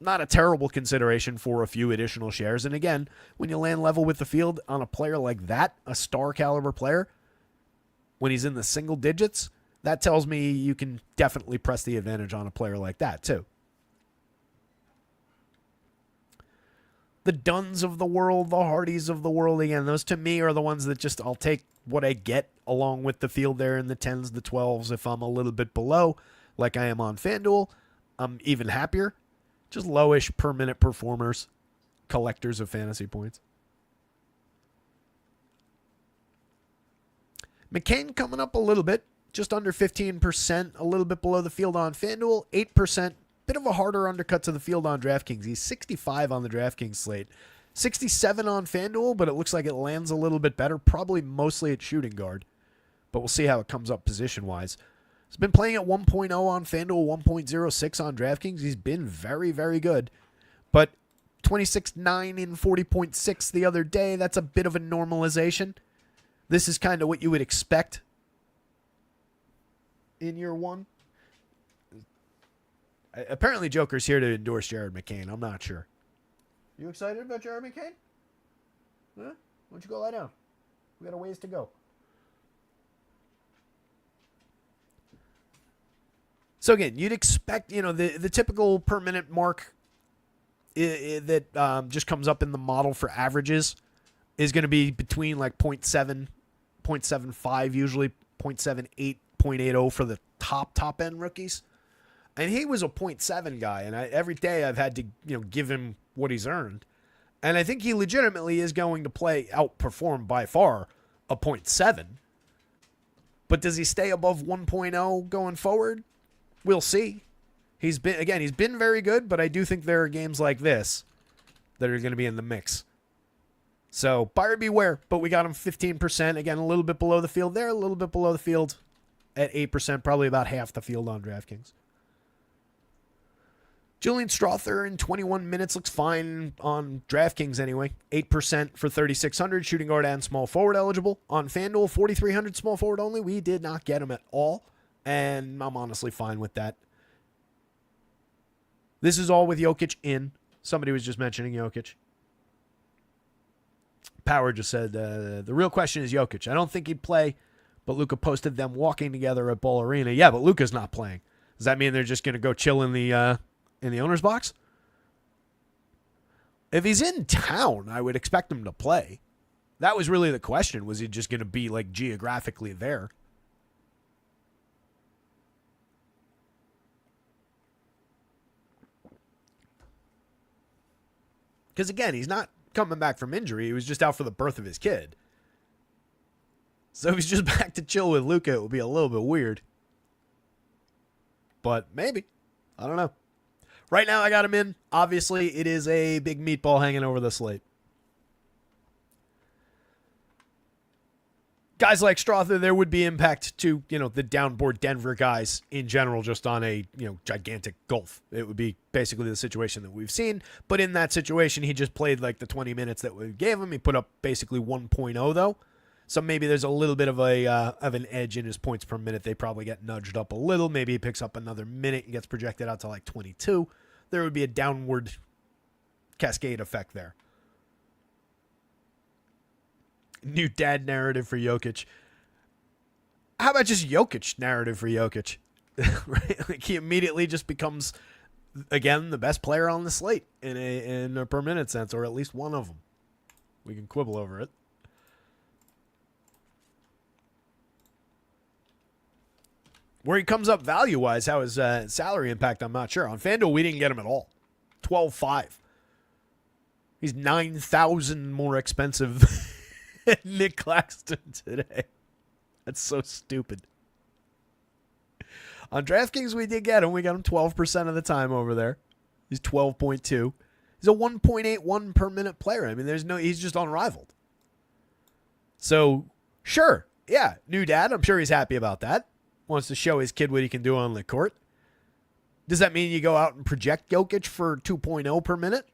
Not a terrible consideration for a few additional shares. And again, when you land level with the field on a player like that, a star caliber player, when he's in the single digits, that tells me you can definitely press the advantage on a player like that too. The Duns of the world, the Hardys of the world, again, those to me are the ones that just I'll take what I get along with the field there in the 10s, the 12s if I'm a little bit below, like I am on FanDuel. I'm even happier. Just lowish per minute performers, collectors of fantasy points. McCain coming up a little bit, just under 15%, a little bit below the field on FanDuel, 8%. Bit of a harder undercut to the field on DraftKings. He's 65 on the DraftKings slate. 67 on FanDuel, but it looks like it lands a little bit better, probably mostly at shooting guard. But we'll see how it comes up position-wise. He's been playing at 1.0 on FanDuel, 1.06 on DraftKings. He's been very, very good. But 26.9 in 40.6 the other day, that's a bit of a normalization. This is kind of what you would expect in year one. Apparently, Joker's here to endorse Jared McCain. I'm not sure. You excited about Jared McCain? Huh? Why don't you go lie down? We got a ways to go. So again, you'd expect, the typical per minute mark that just comes up in the model for averages is going to be between like 0.7, 0.75, usually 0.78, 0.80 for the top end rookies. And he was a 0.7 guy, and every day I've had to, give him what he's earned. And I think he legitimately is going to outperform by far a 0.7. But does he stay above 1.0 going forward? We'll see. He's been very good, but I do think there are games like this that are going to be in the mix. So buyer beware, but we got him 15%. Again, a little bit below the field there, a little bit below the field at 8%, probably about half the field on DraftKings. Julian Strother in 21 minutes looks fine on DraftKings anyway. 8% for 3,600, shooting guard and small forward eligible. On FanDuel, 4,300 small forward only. We did not get him at all, and I'm honestly fine with that. This is all with Jokic in. Somebody was just mentioning Jokic. Power just said, the real question is Jokic. I don't think he'd play, but Luka posted them walking together at Ball Arena. Yeah, but Luka's not playing. Does that mean they're just going to go chill in the owner's box? If he's in town, I would expect him to play. That was really the question. Was he just going to be like geographically there? Because again, he's not coming back from injury. He was just out for the birth of his kid. So if he's just back to chill with Luka, it would be a little bit weird. But maybe. I don't know. Right now, I got him in. Obviously, it is a big meatball hanging over the slate. Guys like Strother, there would be impact to, the downboard Denver guys in general, just on a, gigantic gulf. It would be basically the situation that we've seen. But in that situation, he just played like the 20 minutes that we gave him. He put up basically 1.0 though. So maybe there's a little bit of an edge in his points per minute. They probably get nudged up a little. Maybe he picks up another minute and gets projected out to like 22. There would be a downward cascade effect there. New dad narrative for Jokic. How about just Jokic narrative for Jokic? Right? Like he immediately just becomes, again, the best player on the slate in a per minute sense, or at least one of them. We can quibble over it. Where he comes up value-wise, how his salary impact, I'm not sure. On FanDuel, we didn't get him at all. 12.5. He's 9,000 more expensive than Nick Claxton today. That's so stupid. On DraftKings, we did get him. We got him 12% of the time over there. He's 12.2. He's a 1.81 per minute player. I mean, he's just unrivaled. So, sure. Yeah, new dad. I'm sure he's happy about that. Wants to show his kid what he can do on the court. Does that mean you go out and project Jokic for 2.0 per minute?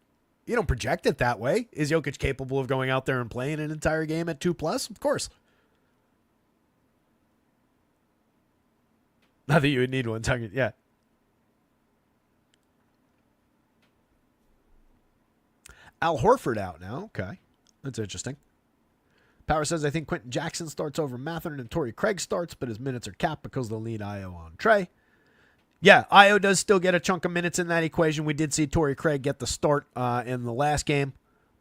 You don't project it that way. Is Jokic capable of going out there and playing an entire game at 2+? Of course. Not that you would need one. Yeah. Al Horford out now. Okay. That's interesting. Power says, I think Quentin Jackson starts over Mathurin and Torrey Craig starts, but his minutes are capped because they'll need Io on Trey. Yeah, Io does still get a chunk of minutes in that equation. We did see Torrey Craig get the start in the last game,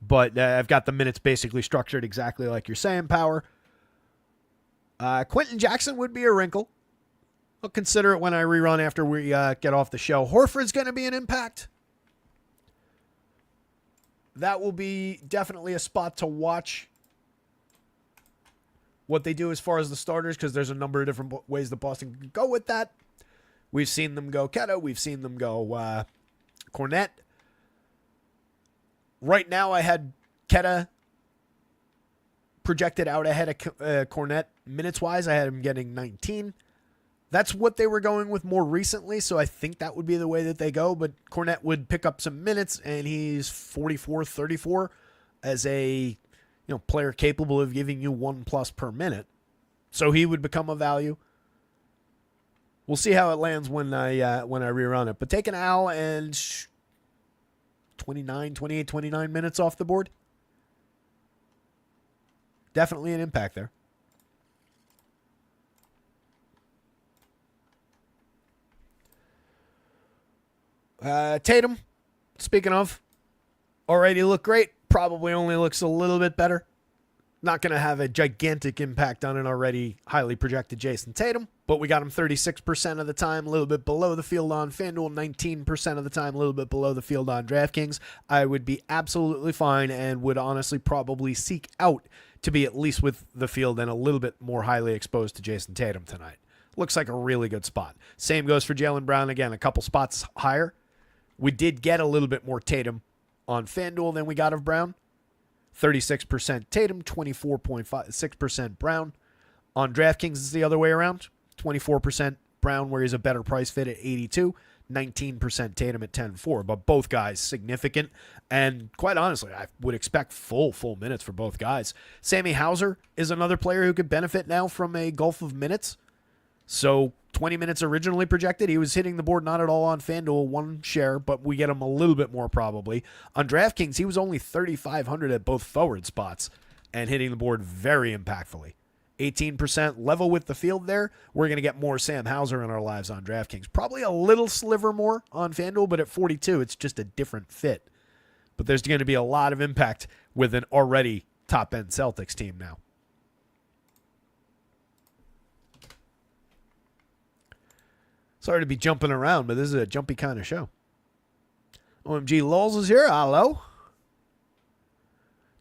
but I've got the minutes basically structured exactly like you're saying, Power. Quentin Jackson would be a wrinkle. I'll consider it when I rerun after we get off the show. Horford's going to be an impact. That will be definitely a spot to watch what they do as far as the starters, because there's a number of different ways that Boston can go with that. We've seen them go Keto. We've seen them go Cornet. Right now, I had Keta projected out ahead of Cornet minutes-wise. I had him getting 19. That's what they were going with more recently, so I think that would be the way that they go. But Cornet would pick up some minutes, and he's 44-34 as a player capable of giving you 1+ per minute. So he would become a value. We'll see how it lands when I rerun it. But take an Al and 29 minutes off the board. Definitely an impact there. Tatum, speaking of, already looked great. Probably only looks a little bit better. Not going to have a gigantic impact on an already highly projected Jason Tatum, but we got him 36% of the time, a little bit below the field on FanDuel, 19% of the time, a little bit below the field on DraftKings. I would be absolutely fine and would honestly probably seek out to be at least with the field and a little bit more highly exposed to Jason Tatum tonight. Looks like a really good spot. Same goes for Jaylen Brown. Again, a couple spots higher. We did get a little bit more Tatum on FanDuel than we got of Brown. 36% Tatum, 24.6% Brown. On DraftKings, it's the other way around. 24% Brown, where he's a better price fit at 82. 19% Tatum at 10.4. But both guys significant. And quite honestly, I would expect full minutes for both guys. Sammy Hauser is another player who could benefit now from a gulf of minutes. So 20 minutes originally projected. He was hitting the board not at all on FanDuel, one share, but we get him a little bit more probably. On DraftKings, he was only 3,500 at both forward spots and hitting the board very impactfully. 18% level with the field there. We're going to get more Sam Hauser in our lives on DraftKings. Probably a little sliver more on FanDuel, but at 42, it's just a different fit. But there's going to be a lot of impact with an already top-end Celtics team now. Sorry to be jumping around, but this is a jumpy kind of show. OMG Lulz is here. Hello.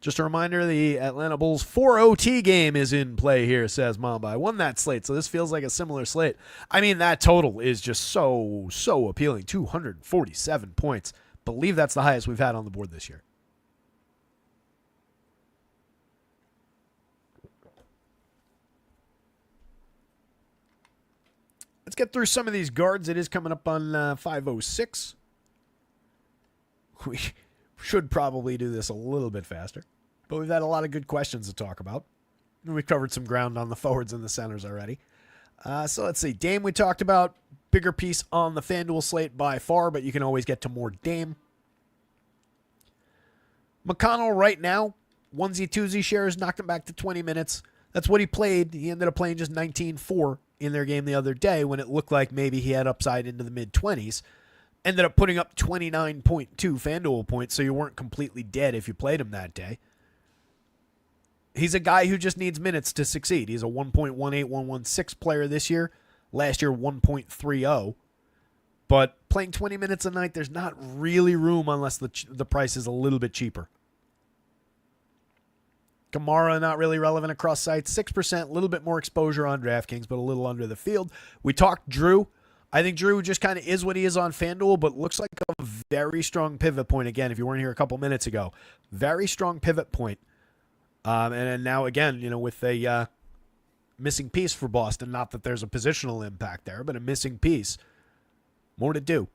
Just a reminder, the Atlanta Bulls 4 OT game is in play here, says Mamba. I won that slate, so this feels like a similar slate. I mean, that total is just so appealing. 247 points. Believe that's the highest we've had on the board this year. Let's get through some of these guards. It is coming up on 5:06. We should probably do this a little bit faster, but we've had a lot of good questions to talk about. We've covered some ground on the forwards and the centers already. So let's see. Dame we talked about. Bigger piece on the FanDuel slate by far, but you can always get to more Dame. McConnell right now, onesie-twosie shares, knocked him back to 20 minutes. That's what he played. He ended up playing just 19-4 in their game the other day when it looked like maybe he had upside into the mid-20s. Ended up putting up 29.2 FanDuel points, so you weren't completely dead if you played him that day. He's a guy who just needs minutes to succeed. He's a 1.18, 116 player this year. Last year, 1.30. But playing 20 minutes a night, there's not really room unless the price is a little bit cheaper. Kamara, not really relevant across sites. 6%, a little bit more exposure on DraftKings, but a little under the field. We talked Drew. I think Drew just kind of is what he is on FanDuel, but looks like a very strong pivot point. Again, if you weren't here a couple minutes ago, very strong pivot point. And now, again, with a missing piece for Boston, not that there's a positional impact there, but a missing piece. More to do.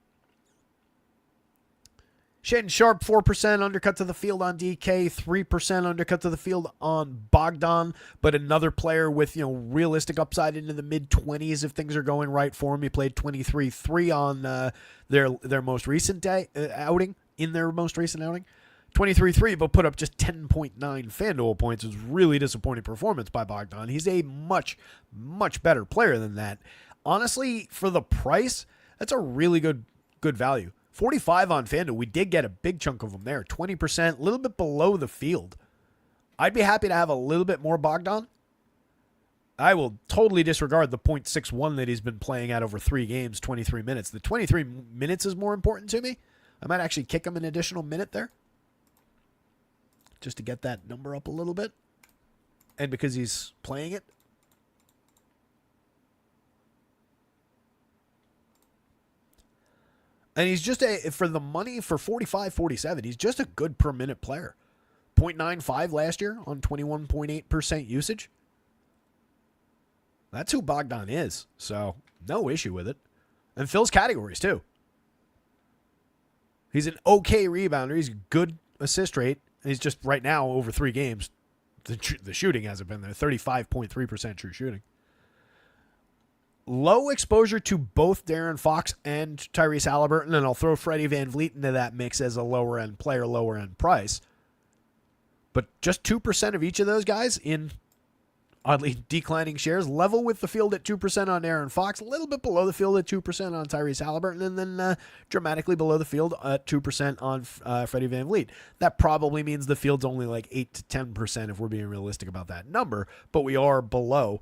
Shaedon Sharp, 4% undercut to the field on DK, 3% undercut to the field on Bogdan, but another player with, realistic upside into the mid-20s if things are going right for him. He played 23-3 on their most recent outing, in their most recent outing. 23-3, but put up just 10.9 FanDuel points. It was really disappointing performance by Bogdan. He's a much, much better player than that. Honestly, for the price, that's a really good value. 45 on FanDuel. We did get a big chunk of them there. 20%, a little bit below the field. I'd be happy to have a little bit more Bogdan. I will totally disregard the .61 that he's been playing at over 3 games, 23 minutes. The 23 minutes is more important to me. I might actually kick him an additional minute there just to get that number up a little bit. And because he's playing it. And he's just for the money for 45, 47, he's just a good per minute player. 0.95 last year on 21.8% usage. That's who Bogdan is. So, no issue with it. And fills categories, too. He's an okay rebounder. He's a good assist rate. He's just, right now, over 3 games, the shooting hasn't been there. 35.3% true shooting. Low exposure to both De'Aaron Fox and Tyrese Haliburton, and I'll throw Freddie VanVleet into that mix as a lower-end player, lower-end price. But just 2% of each of those guys in oddly declining shares, level with the field at 2% on De'Aaron Fox, a little bit below the field at 2% on Tyrese Haliburton, and then dramatically below the field at 2% on Freddie VanVleet. That probably means the field's only like 8 to 10% if we're being realistic about that number, but we are below.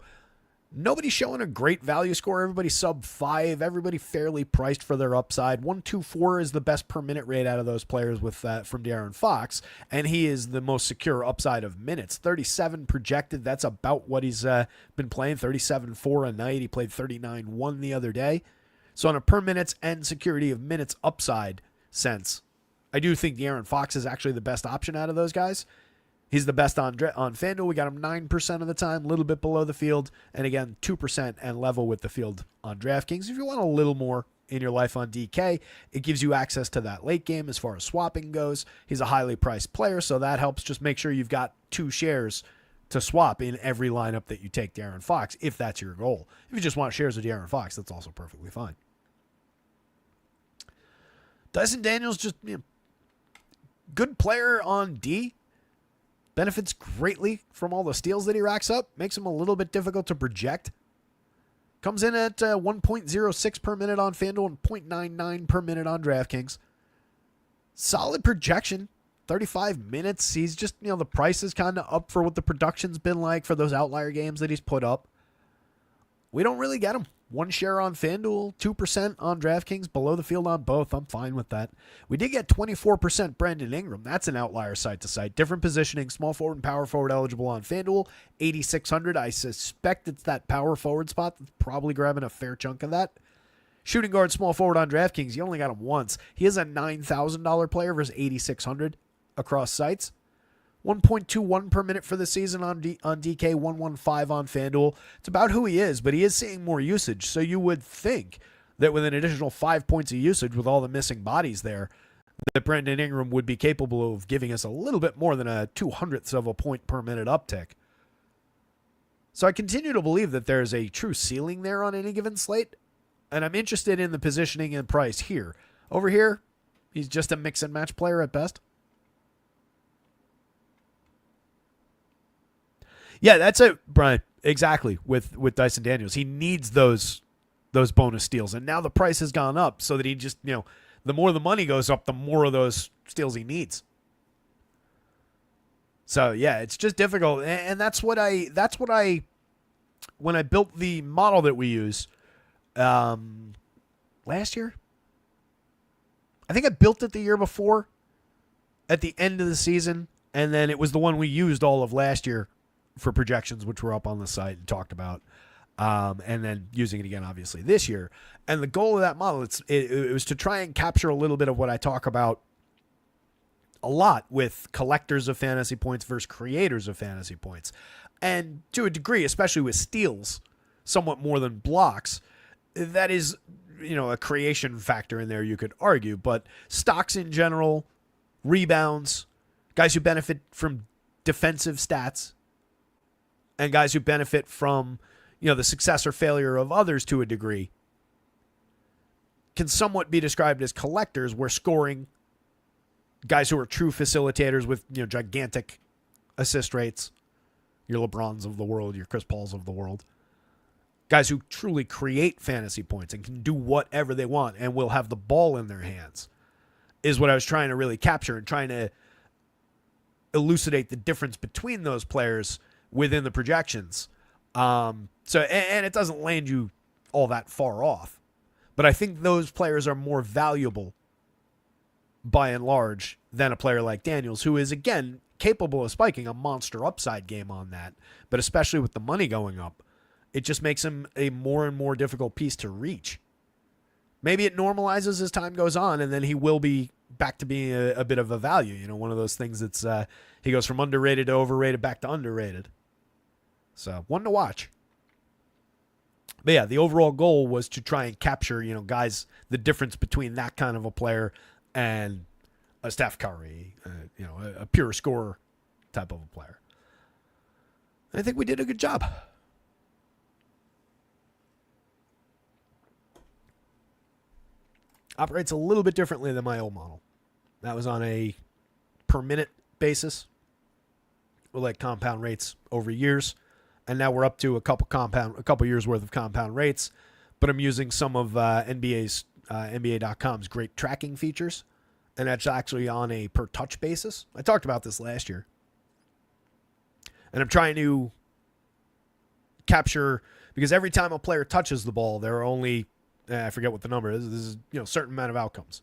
Nobody's showing a great value score. Everybody sub 5. Everybody fairly priced for their upside. 1.24 is the best per minute rate out of those players with from De'Aaron Fox, and he is the most secure upside of minutes. 37 projected. That's about what he's been playing. 37.4 a night. He played 39.1 the other day. So on a per minutes and security of minutes upside sense, I do think De'Aaron Fox is actually the best option out of those guys. He's the best on FanDuel. We got him 9% of the time, a little bit below the field. And again, 2% and level with the field on DraftKings. If you want a little more in your life on DK, it gives you access to that late game as far as swapping goes. He's a highly priced player, so that helps. Just make sure you've got 2 shares to swap in every lineup that you take De'Aaron Fox, if that's your goal. If you just want shares of De'Aaron Fox, that's also perfectly fine. Dyson Daniels, just good player on D. Benefits greatly from all the steals that he racks up. Makes him a little bit difficult to project. Comes in at 1.06 per minute on FanDuel and 0.99 per minute on DraftKings. Solid projection. 35 minutes. He's just, the price is kind of up for what the production's been like for those outlier games that he's put up. We don't really get him. 1 share on FanDuel, 2% on DraftKings, below the field on both. I'm fine with that. We did get 24% Brandon Ingram. That's an outlier site to site. Different positioning, small forward and power forward eligible on FanDuel, 8,600. I suspect it's that power forward spot that's probably grabbing a fair chunk of that. Shooting guard, small forward on DraftKings, you only got him once. He is a $9,000 player versus 8,600 across sites. 1.21 per minute for the season on DK, 115 on FanDuel. It's about who he is, but he is seeing more usage. So you would think that with an additional 5 points of usage with all the missing bodies there, that Brandon Ingram would be capable of giving us a little bit more than a 0.02 of a point per minute uptick. So I continue to believe that there's a true ceiling there on any given slate, and I'm interested in the positioning and price here. Over here, he's just a mix and match player at best. Yeah, that's it, Brian. Exactly, with Dyson Daniels. He needs those bonus steals. And now the price has gone up so that he just, the more the money goes up, the more of those steals he needs. So, yeah, it's just difficult. And that's what I when I built the model that we use last year, I think I built it the year before at the end of the season. And then it was the one we used all of last year for projections, which were up on the site and talked about, and then using it again, obviously, this year. And the goal of that model, it was to try and capture a little bit of what I talk about a lot with collectors of fantasy points versus creators of fantasy points. And to a degree, especially with steals, somewhat more than blocks, that is, a creation factor in there, you could argue. But stocks in general, rebounds, guys who benefit from defensive stats, and guys who benefit from, the success or failure of others to a degree, can somewhat be described as collectors, where scoring, guys who are true facilitators with, gigantic assist rates, your LeBrons of the world, your Chris Pauls of the world, guys who truly create fantasy points and can do whatever they want and will have the ball in their hands, is what I was trying to really capture and trying to elucidate the difference between those players within the projections. So and it doesn't land you all that far off. But I think those players are more valuable by and large than a player like Daniels, who is, again, capable of spiking a monster upside game on that. But especially with the money going up, it just makes him a more and more difficult piece to reach. Maybe it normalizes as time goes on, and then he will be back to being a bit of a value. You know, one of those things that's he goes from underrated to overrated back to underrated. So, one to watch. But yeah, the overall goal was to try and capture, you know, guys, the difference between that kind of a player and a Steph Curry, you know, a pure scorer type of a player. I think we did a good job. Operates a little bit differently than my old model. That was on a per minute basis. With like compound rates over years. And now we're up to a couple years worth of compound rates. But I'm using some of NBA.com's great tracking features. And that's actually on a per touch basis. I talked about this last year. And I'm trying to capture, because every time a player touches the ball, there are only, I forget what the number is. This is, you know, a certain amount of outcomes.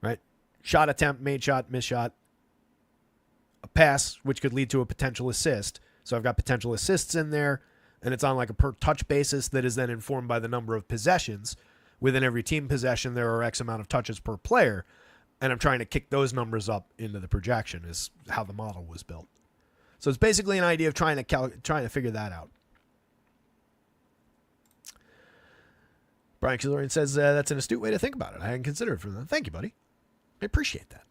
Right? Shot attempt, made shot, missed shot. A pass, which could lead to a potential assist. So I've got potential assists in there, and it's on like a per touch basis that is then informed by the number of possessions. Within every team possession, there are X amount of touches per player, and I'm trying to kick those numbers up into the projection is how the model was built. So it's basically an idea of trying to figure that out. Brian Killorian says that's an astute way to think about it. I hadn't considered it from that. Thank you, buddy. I appreciate that.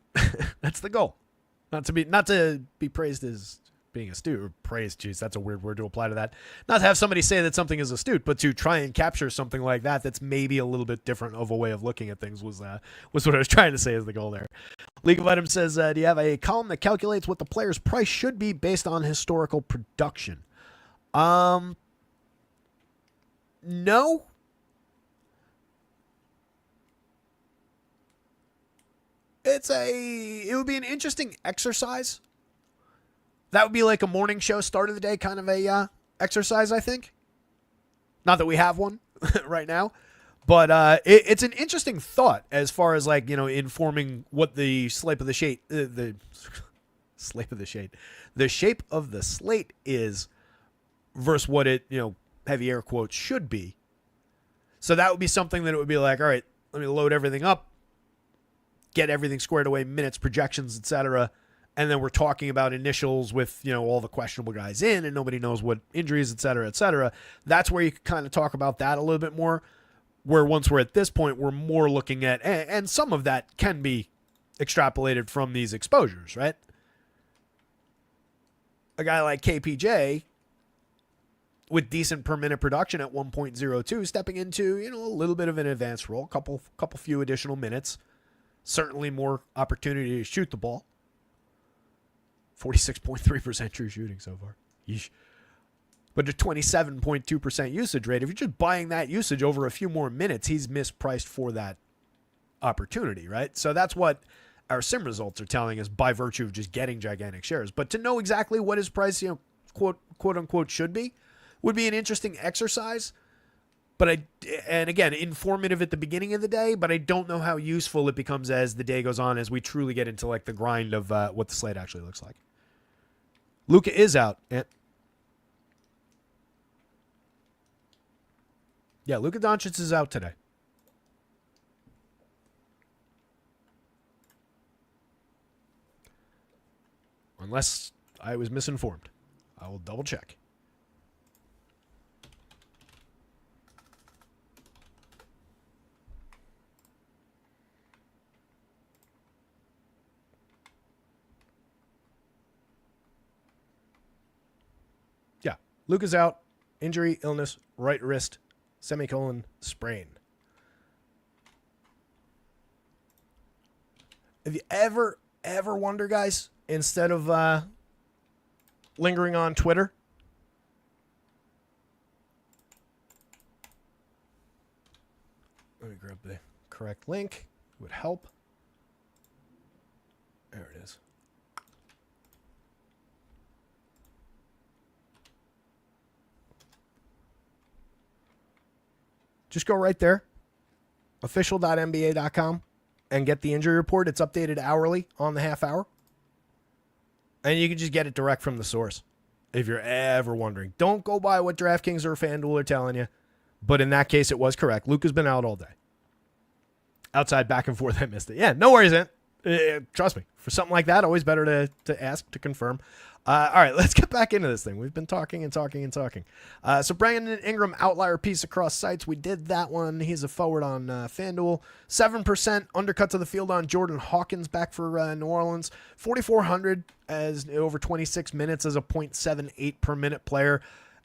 That's the goal. Not to be praised as being astute, or praised, geez, that's a weird word to apply to that. Not to have somebody say that something is astute, but to try and capture something like that that's maybe a little bit different of a way of looking at things was what I was trying to say as the goal there. League of Items says, do you have a column that calculates what the player's price should be based on historical production? No. It would be an interesting exercise. That would be like a morning show, start of the day kind of a exercise, I think. Not that we have one right now, but it's an interesting thought as far as, like, you know, informing what the shape of the slate is versus what it, you know, heavy air quotes, should be. So that would be something that it would be like, all right, let me load everything up, get everything squared away, minutes, projections, etc. And then we're talking about initials with, you know, all the questionable guys in, and nobody knows what injuries, etc., etc. That's where you can kind of talk about that a little bit more. Where once we're at this point, we're more looking at, and some of that can be extrapolated from these exposures, right? A guy like KPJ with decent per minute production at 1.02, stepping into, you know, a little bit of an advanced role, couple few additional minutes, certainly more opportunity to shoot the ball. 46.3% true shooting so far. Yeesh. But a 27.2% usage rate. If you're just buying that usage over a few more minutes, he's mispriced for that opportunity, right? So that's what our sim results are telling us by virtue of just getting gigantic shares. But to know exactly what his price, you know, quote unquote, should be would be an interesting exercise. But and again, informative at the beginning of the day, but I don't know how useful it becomes as the day goes on, as we truly get into like the grind of what the slate actually looks like. Luka is out. Yeah, Luka Doncic is out today. Unless I was misinformed. I will double check. Luka's out. Injury, illness, right wrist, sprain. Have you ever wonder, guys, instead of lingering on Twitter, let me grab the correct link. It would help. There it is. Just go right there, official.nba.com, and get the injury report. It's updated hourly on the half hour. And you can just get it direct from the source if you're ever wondering. Don't go by what DraftKings or FanDuel are telling you. But in that case, it was correct. Luka's been out all day. Outside back and forth, I missed it. Yeah, no worries, man. Trust me. For something like that, always better to ask, to confirm. All right, let's get back into this thing. We've been talking and talking and talking. So Brandon Ingram, outlier piece across sites. We did that one. He's a forward on FanDuel. 7% undercut to the field on Jordan Hawkins back for New Orleans. 4,400 as over 26 minutes as a .78 per minute player.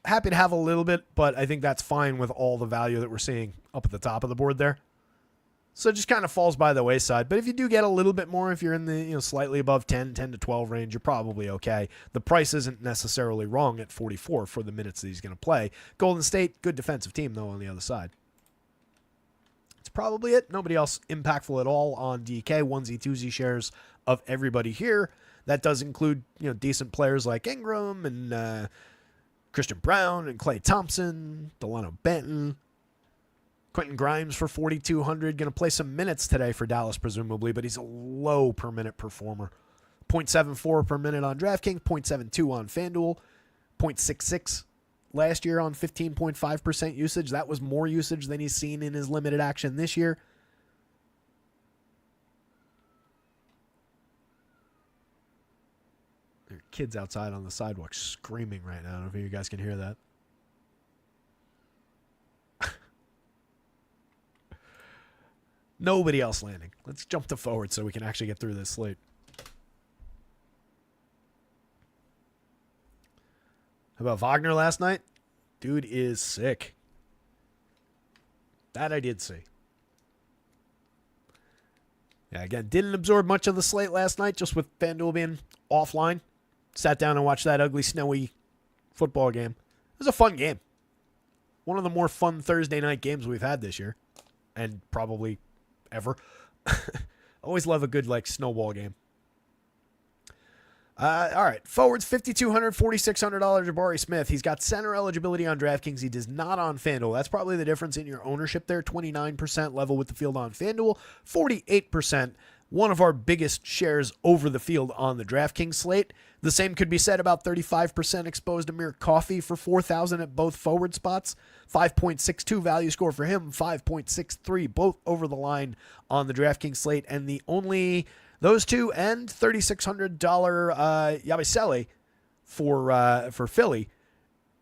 Happy to have a little bit, but I think that's fine with all the value that we're seeing up at the top of the board there. So it just kind of falls by the wayside. But if you do get a little bit more, if you're in the slightly above 10 to 12 range, you're probably okay. The price isn't necessarily wrong at 44 for the minutes that he's going to play. Golden State, good defensive team, though, on the other side. That's probably it. Nobody else impactful at all on DK. Onesie, twosie shares of everybody here. That does include decent players like Ingram and Christian Brown and Klay Thompson, Delano Benton. Quentin Grimes for 4,200. Going to play some minutes today for Dallas, presumably, but he's a low per minute performer. 0.74 per minute on DraftKings, 0.72 on FanDuel, 0.66 last year on 15.5% usage. That was more usage than he's seen in his limited action this year. There are kids outside on the sidewalk screaming right now. I don't know if you guys can hear that. Nobody else landing. Let's jump to forward so we can actually get through this slate. How about Wagner last night? Dude is sick. That I did see. Yeah, again, didn't absorb much of the slate last night, just with FanDuel being offline. Sat down and watched that ugly, snowy football game. It was a fun game. One of the more fun Thursday night games we've had this year. And probably ever. Always love a good snowball game. All right, forwards $5,200, $4,600 Jabari Smith. He's got center eligibility on DraftKings. He does not on FanDuel. That's probably the difference in your ownership there. 29% level with the field on FanDuel, 48%. One of our biggest shares over the field on the DraftKings slate. The same could be said about 35% exposed Amir Coffey for 4,000 at both forward spots. 5.62 value score for him, 5.63, both over the line on the DraftKings slate. And the only those two and $3,600 Yabusele for Philly,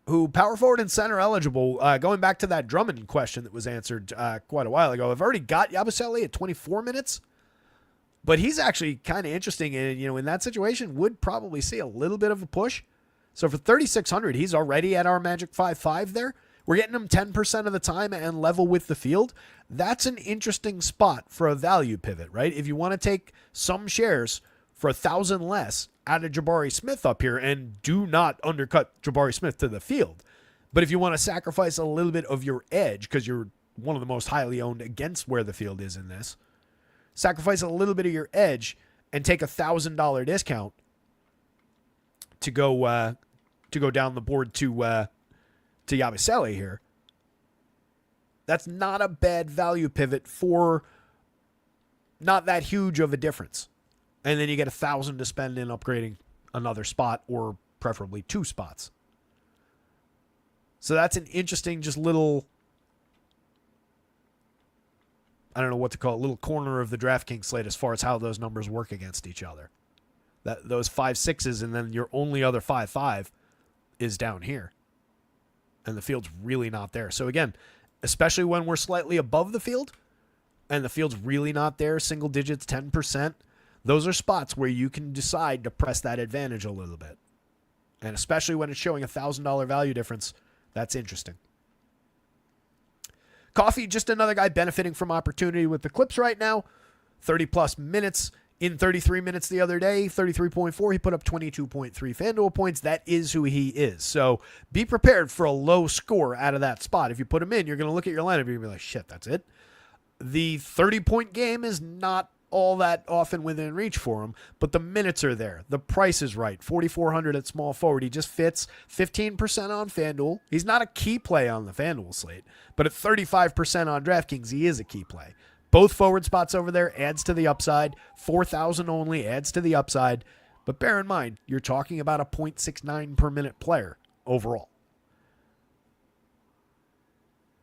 who power forward and center eligible. Going back to that Drummond question that was answered quite a while ago, I've already got Yabusele at 24 minutes. But he's actually kind of interesting, and in that situation would probably see a little bit of a push. So for 3,600, he's already at our Magic 5.5 there. We're getting him 10% of the time and level with the field. That's an interesting spot for a value pivot, right? If you want to take some shares for 1,000 less out of Jabari Smith up here, and do not undercut Jabari Smith to the field. But if you want to sacrifice a little bit of your edge, because you're one of the most highly owned against where the field is in this, sacrifice a little bit of your edge and take $1,000 discount to go down the board to Yabusele here. That's not a bad value pivot for not that huge of a difference. And then you get $1,000 to spend in upgrading another spot, or preferably two spots. So that's an interesting just little, I don't know what to call it, little corner of the DraftKings slate as far as how those numbers work against each other. Those 5.6s and then your only other 5.5 is down here. And the field's really not there. So again, especially when we're slightly above the field and the field's really not there, single digits, 10%, those are spots where you can decide to press that advantage a little bit. And especially when it's showing $1,000 value difference, that's interesting. Coffey, just another guy benefiting from opportunity with the Clips right now. 30-plus minutes in 33 minutes the other day, 33.4. He put up 22.3 FanDuel points. That is who he is. So be prepared for a low score out of that spot. If you put him in, you're going to look at your lineup and you're going to be like, shit, that's it. The 30-point game is not all that often within reach for him, but the minutes are there. The price is right. 4,400 at small forward. He just fits. 15% on FanDuel. He's not a key play on the FanDuel slate, but at 35% on DraftKings, he is a key play. Both forward spots over there adds to the upside. 4,000 only adds to the upside. But bear in mind, you're talking about a 0.69 per minute player overall.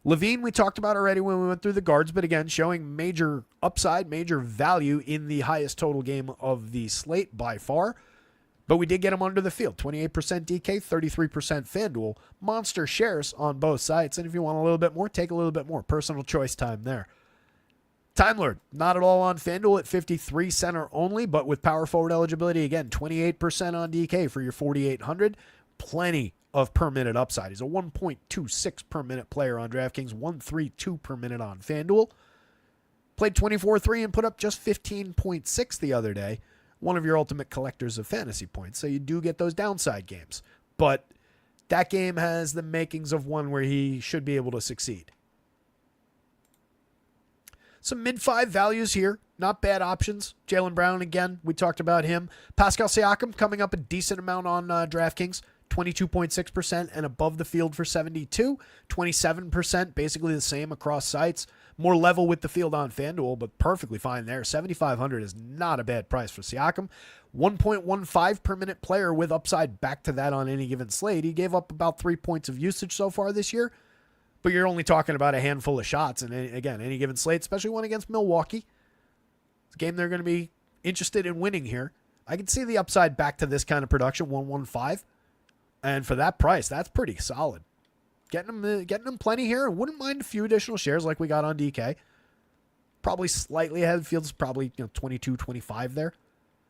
Levine, we talked about already when we went through the guards, but again, showing major upside, major value in the highest total game of the slate by far. But we did get him under the field. 28% DK, 33% FanDuel. Monster shares on both sides. And if you want a little bit more, take a little bit more. Personal choice time there. Time Lord, not at all on FanDuel at 53 center only, but with power forward eligibility, again, 28% on DK for your 4,800. Plenty of per minute upside. He's a 1.26 per minute player on DraftKings, 1.32 per minute on FanDuel. Played 24-3 and put up just 15.6 the other day. One of your ultimate collectors of fantasy points. So you do get those downside games. But that game has the makings of one where he should be able to succeed. Some mid-5 values here. Not bad options. Jaylen Brown, again, we talked about him. Pascal Siakam coming up a decent amount on DraftKings. 22.6% and above the field for 72. 27%, basically the same across sites. More level with the field on FanDuel, but perfectly fine there. 7,500 is not a bad price for Siakam. 1.15 per minute player with upside back to that on any given slate. He gave up about 3 points of usage so far this year, but you're only talking about a handful of shots. And again, any given slate, especially one against Milwaukee. It's a game they're going to be interested in winning here. I can see the upside back to this kind of production, 1.15. And for that price, that's pretty solid. Getting them plenty here. And wouldn't mind a few additional shares like we got on DK. Probably slightly ahead. Feels probably 22, 25 there.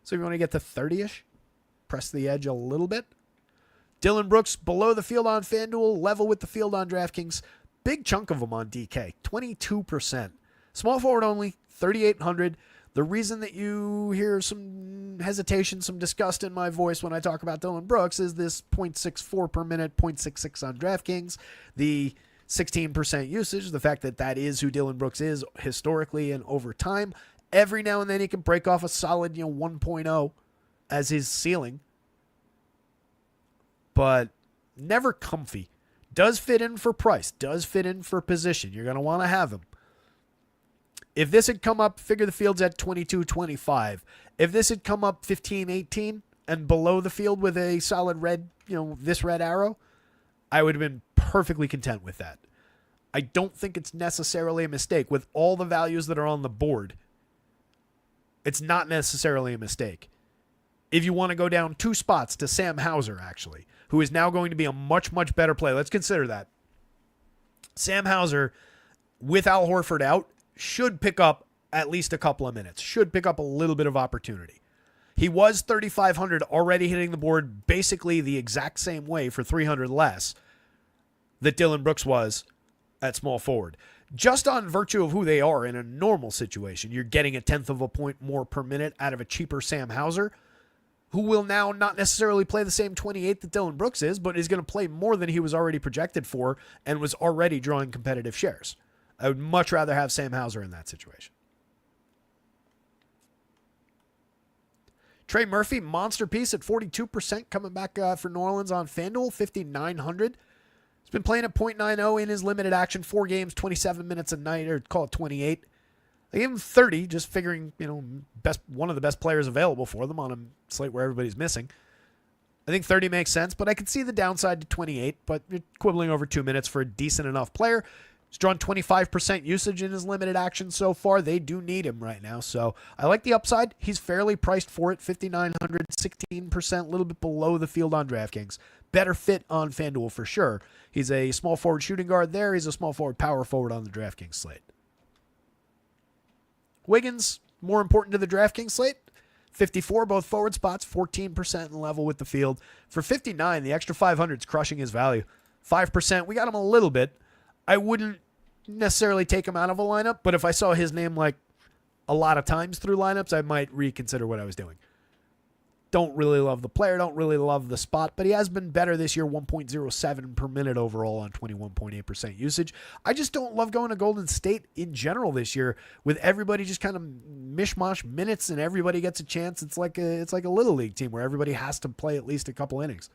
So if you want to get to 30-ish, press the edge a little bit. Dillon Brooks below the field on FanDuel, level with the field on DraftKings. Big chunk of them on DK, 22%. Small forward only, 3,800. The reason that you hear some hesitation, some disgust in my voice when I talk about Dillon Brooks is this 0.64 per minute, 0.66 on DraftKings, the 16% usage, the fact that that is who Dillon Brooks is historically and over time. Every now and then he can break off a solid 1.0 as his ceiling, but never comfy. Does fit in for price, does fit in for position. You're going to want to have him. If this had come up, figure the field's at 22, 25. If this had come up 15, 18 and below the field with a solid red, this red arrow, I would have been perfectly content with that. I don't think it's necessarily a mistake. With all the values that are on the board, it's not necessarily a mistake. If you want to go down 2 spots to Sam Hauser, actually, who is now going to be a much, much better play. Let's consider that. Sam Hauser, with Al Horford out, should pick up at least a couple of minutes, should pick up a little bit of opportunity. He was 3,500 already hitting the board basically the exact same way for 300 less that Dillon Brooks was at small forward. Just on virtue of who they are in a normal situation, you're getting a 1/10 of a point more per minute out of a cheaper Sam Hauser, who will now not necessarily play the same 28 that Dillon Brooks is, but is going to play more than he was already projected for and was already drawing competitive shares. I would much rather have Sam Hauser in that situation. Trey Murphy, monster piece at 42% coming back for New Orleans on FanDuel, 5,900. He's been playing at 0.90 in his limited action, 4 games, 27 minutes a night, or call it 28. I gave him 30, just figuring, one of the best players available for them on a slate where everybody's missing. I think 30 makes sense, but I could see the downside to 28, but you're quibbling over 2 minutes for a decent enough player. He's drawn 25% usage in his limited action so far. They do need him right now. So I like the upside. He's fairly priced for it. 5,900, 16%, a little bit below the field on DraftKings. Better fit on FanDuel for sure. He's a small forward shooting guard there. He's a small forward power forward on the DraftKings slate. Wiggins, more important to the DraftKings slate. 54, both forward spots, 14% in level with the field. For 59, the extra 500 is crushing his value. 5%, we got him a little bit. I wouldn't necessarily take him out of a lineup, but if I saw his name like a lot of times through lineups, I might reconsider what I was doing. Don't really love the player, don't really love the spot, but he has been better this year, 1.07 per minute overall on 21.8% usage. I just don't love going to Golden State in general this year with everybody just kind of mishmash minutes and everybody gets a chance. It's like a little league team where everybody has to play at least a couple innings.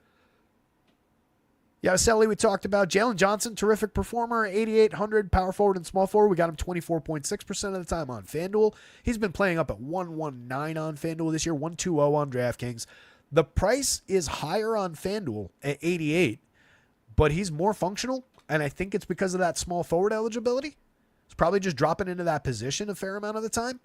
Yabusele, we talked about. Jalen Johnson, terrific performer, 8,800 power forward and small forward. We got him 24.6% of the time on FanDuel. He's been playing up at 119 on FanDuel this year, 120 on DraftKings. The price is higher on FanDuel at 88, but he's more functional, and I think it's because of that small forward eligibility. It's probably just dropping into that position a fair amount of the time.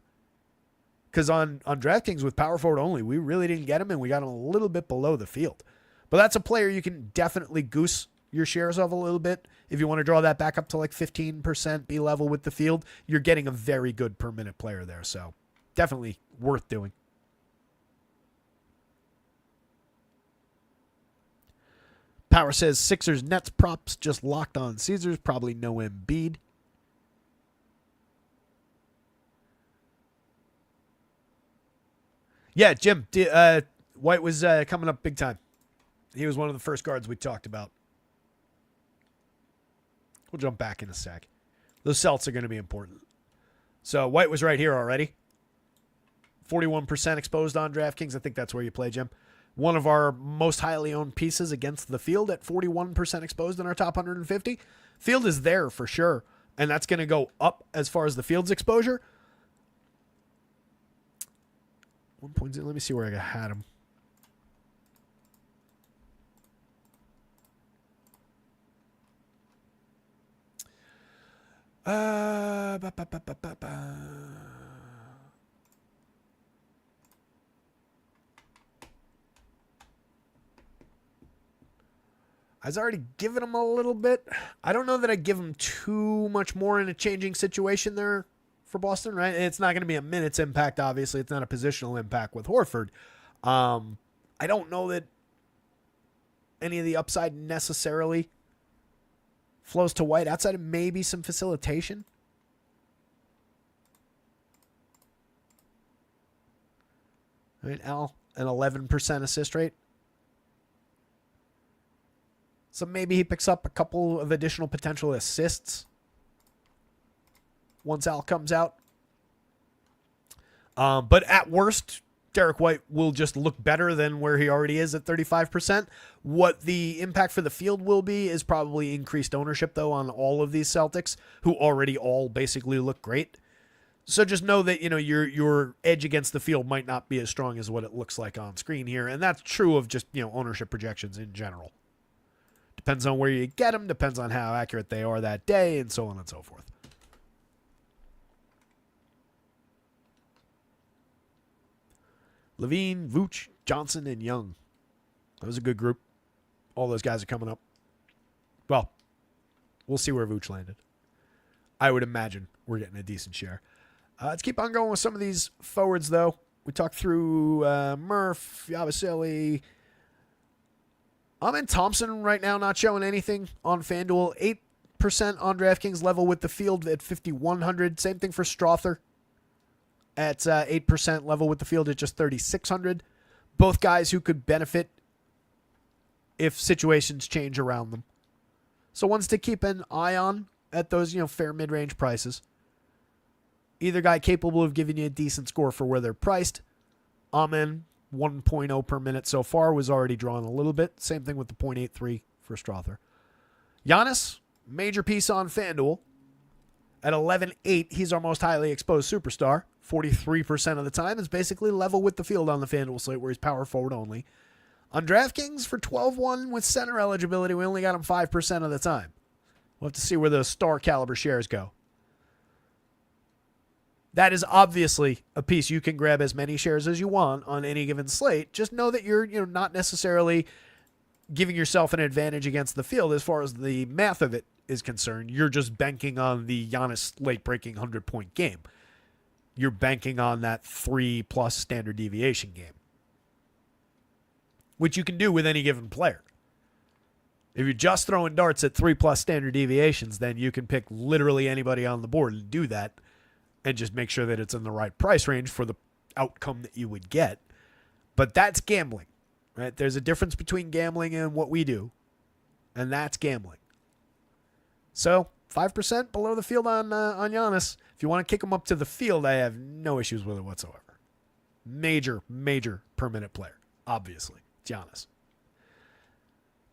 Because on DraftKings with power forward only, we really didn't get him, and we got him a little bit below the field. But that's a player you can definitely goose your shares of a little bit. If you want to draw that back up to like 15%, be level with the field, you're getting a very good per minute player there. So definitely worth doing. Power says Sixers Nets props just locked on Caesars. Probably no Embiid. Yeah, Jim, White was coming up big time. He was one of the first guards we talked about. We'll jump back in a sec. Those Celts are going to be important. So White was right here already. 41% exposed on DraftKings. I think that's where you play, Jim. One of our most highly owned pieces against the field at 41% exposed in our top 150. Field is there for sure. And that's going to go up as far as the field's exposure. 1.0. Let me see where I had him. I was already giving him a little bit. I don't know that I give him too much more in a changing situation there for Boston, right? It's not going to be a minutes impact, obviously. It's not a positional impact with Horford. I don't know that any of the upside necessarily flows to White outside of maybe some facilitation. Right, Al, an 11% assist rate. So maybe he picks up a couple of additional potential assists once Al comes out. But at worst, Derek White will just look better than where he already is at 35%. What the impact for the field will be is probably increased ownership, though, on all of these Celtics, who already all basically look great. So just know that, you know, your edge against the field might not be as strong as what it looks like on screen here, and that's true of just, you know, ownership projections in general. Depends on where you get them, depends on how accurate they are that day, and so on and so forth. Levine, Vooch, Johnson, and Young. That was a good group. All those guys are coming up. Well, we'll see where Vooch landed. I would imagine we're getting a decent share. Let's keep on going with some of these forwards, though. We talked through Murph, Yabusele. Amen Thompson right now not showing anything on FanDuel. 8% on DraftKings, level with the field at 5,100. Same thing for Strother at 8%, level with the field at just 3,600. Both guys who could benefit if situations change around them. So ones to keep an eye on at those, you know, fair mid-range prices. Either guy capable of giving you a decent score for where they're priced. Amen, 1.0 per minute so far, was already drawn a little bit. Same thing with the 0.83 for Strother. Giannis, major piece on FanDuel. At 11.8, he's our most highly exposed superstar. 43% of the time is basically level with the field on the FanDuel slate where he's power forward only. On DraftKings for 12-1 with center eligibility, we only got him 5% of the time. We'll have to see where those star caliber shares go. That is obviously a piece you can grab as many shares as you want on any given slate. Just know that you're, you know, not necessarily giving yourself an advantage against the field as far as the math of it is concerned. You're just banking on the Giannis late-breaking 100-point game. You're banking on that 3+ standard deviation game, which you can do with any given player. If you're just throwing darts at 3+ standard deviations, then you can pick literally anybody on the board and do that and just make sure that it's in the right price range for the outcome that you would get. But that's gambling, right? There's a difference between gambling and what we do, and that's gambling. So 5% below the field on Giannis. If you want to kick him up to the field, I have no issues with it whatsoever. Major per minute player, obviously. Giannis.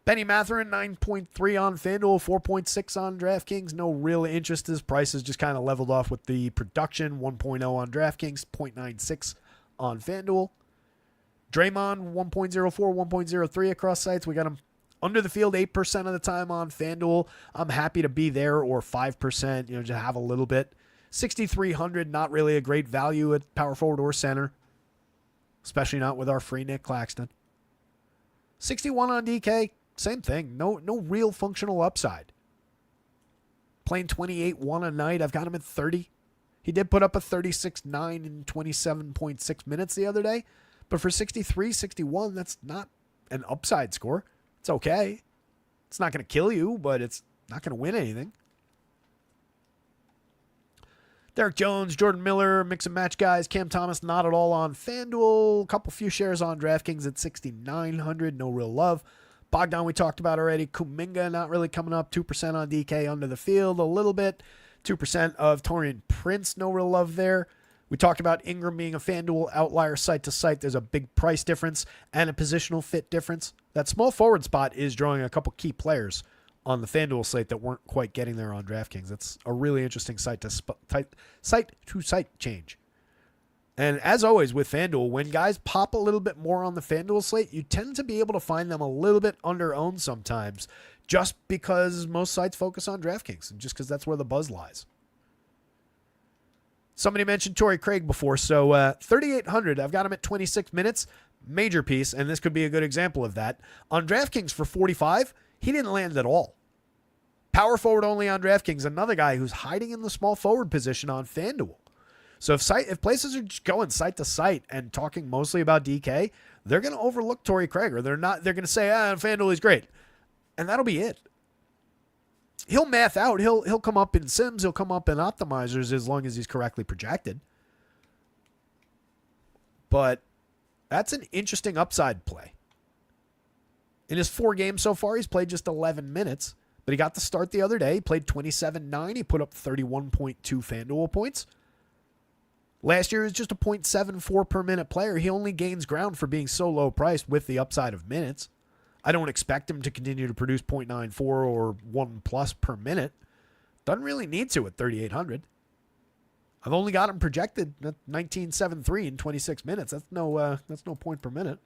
Benny Mathurin, 9.3 on FanDuel, 4.6 on DraftKings. No real interest. His price is just kind of leveled off with the production. 1.0 on DraftKings, 0.96 on FanDuel. Draymond, 1.04, 1.03 across sites. We got him under the field 8% of the time on FanDuel. I'm happy to be there, or 5%, just have a little bit. 6,300, not really a great value at power forward or center, especially not with our free Nick Claxton. 61 on DK, same thing. No real functional upside. Playing 28-1 a night. I've got him at 30. He did put up a 36-9 in 27.6 minutes the other day. But for 63, 61, that's not an upside score. It's okay. It's not going to kill you, but it's not going to win anything. Derek Jones, Jordan Miller, mix and match guys. Cam Thomas, not at all on FanDuel. A couple few shares on DraftKings at 6,900. No real love. Bogdan, we talked about already. Kuminga, not really coming up. 2% on DK under the field. A little bit. 2% of Taurean Prince. No real love there. We talked about Ingram being a FanDuel outlier site to site. There's a big price difference and a positional fit difference. That small forward spot is drawing a couple key players on the FanDuel slate that weren't quite getting there on DraftKings. That's a really interesting site to site change. And as always with FanDuel, when guys pop a little bit more on the FanDuel slate, you tend to be able to find them a little bit under-owned sometimes, just because most sites focus on DraftKings, and just because that's where the buzz lies. Somebody mentioned Torrey Craig before, so 3,800. I've got him at 26 minutes. Major piece, and this could be a good example of that. On DraftKings for 45, he didn't land at all. Power forward only on DraftKings. Another guy who's hiding in the small forward position on FanDuel. So if places are just going site to site and talking mostly about DK, they're going to overlook Torrey Craig, or they're going to say, FanDuel is great. And that'll be it. He'll math out. He'll come up in sims. He'll come up in optimizers as long as he's correctly projected. But that's an interesting upside play. In his 4 games so far, he's played just 11 minutes, but he got the start the other day. He played 27-9. He put up 31.2 FanDuel points. Last year, he was just a 0.74 per minute player. He only gains ground for being so low priced with the upside of minutes. I don't expect him to continue to produce 0.94 or 1+ per minute. Doesn't really need to at 3,800. I've only got him projected at 19.73 in 26 minutes. That's no point per minute.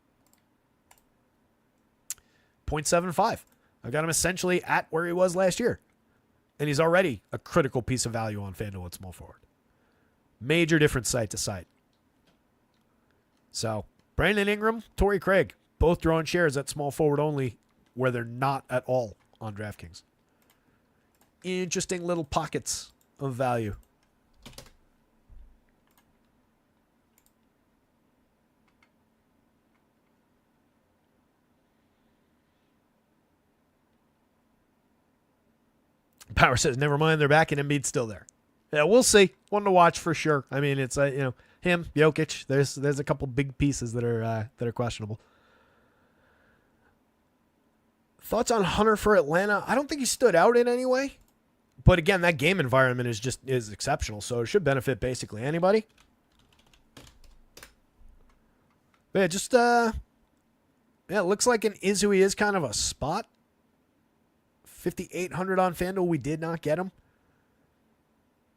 0.75. I've got him essentially at where he was last year. And he's already a critical piece of value on FanDuel at small forward. Major difference site to site. So, Brandon Ingram, Torrey Craig, both drawing shares at small forward only where they're not at all on DraftKings. Interesting little pockets of value. Power says, never mind, they're back and Embiid's still there. Yeah, we'll see. One to watch for sure. I mean, it's him, Jokic. There's a couple big pieces that are questionable. Thoughts on Hunter for Atlanta? I don't think he stood out in any way. But again, that game environment is exceptional, so it should benefit basically anybody. But yeah, it looks like an is who he is kind of a spot. 5,800 on FanDuel. We did not get him.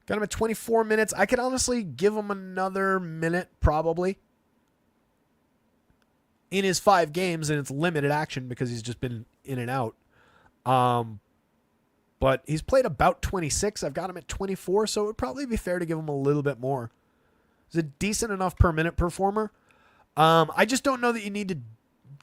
Got him at 24 minutes. I could honestly give him another minute probably in his 5 games, and it's limited action because he's just been in and out. But he's played about 26. I've got him at 24, so it would probably be fair to give him a little bit more. He's a decent enough per minute performer. I just don't know that you need to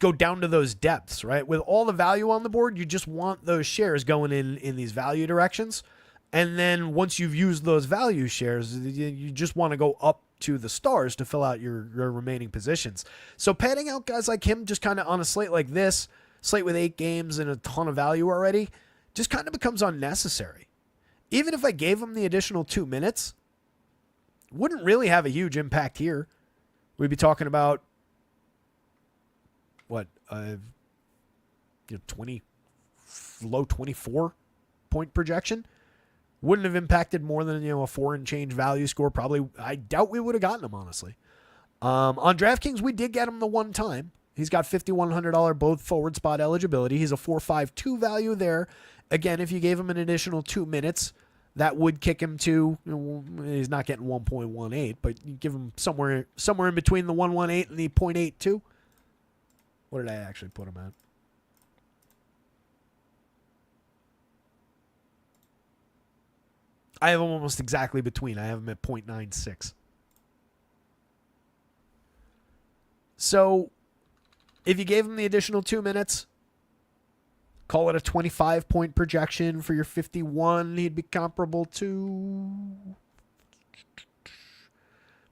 go down to those depths, right? With all the value on the board, you just want those shares going in these value directions. And then once you've used those value shares, you just want to go up to the stars to fill out your remaining positions. So padding out guys like him just kind of on a slate like this, slate with 8 games and a ton of value already, just kind of becomes unnecessary. Even if I gave him the additional 2 minutes, wouldn't really have a huge impact here. We'd be talking about 20 low 24 point projection. Wouldn't have impacted more than a 4 and change value score. Probably, I doubt we would have gotten him, honestly. On DraftKings, we did get him the one time. He's got $5,100 both forward spot eligibility. He's a 4.52 value there. Again, if you gave him an additional 2 minutes, that would kick him to, he's not getting 1.18, but you give him somewhere in between the 1.18 and the 0.82. What did I actually put him at? I have him almost exactly between. I have him at 0.96. So if you gave him the additional 2 minutes, call it a 25-point projection for your 51, he'd be comparable to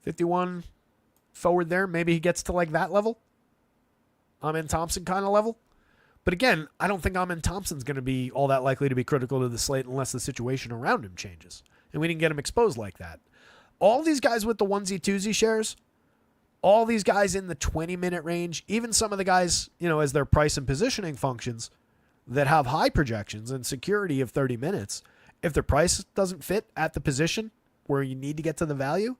51 forward there. Maybe he gets to like that level. Amen Thompson kind of level. But again, I don't think Amen Thompson's going to be all that likely to be critical to the slate unless the situation around him changes. And we didn't get him exposed like that. All these guys with the onesie-twosie shares, all these guys in the 20-minute range, even some of the guys, as their price and positioning functions that have high projections and security of 30 minutes, if their price doesn't fit at the position where you need to get to the value,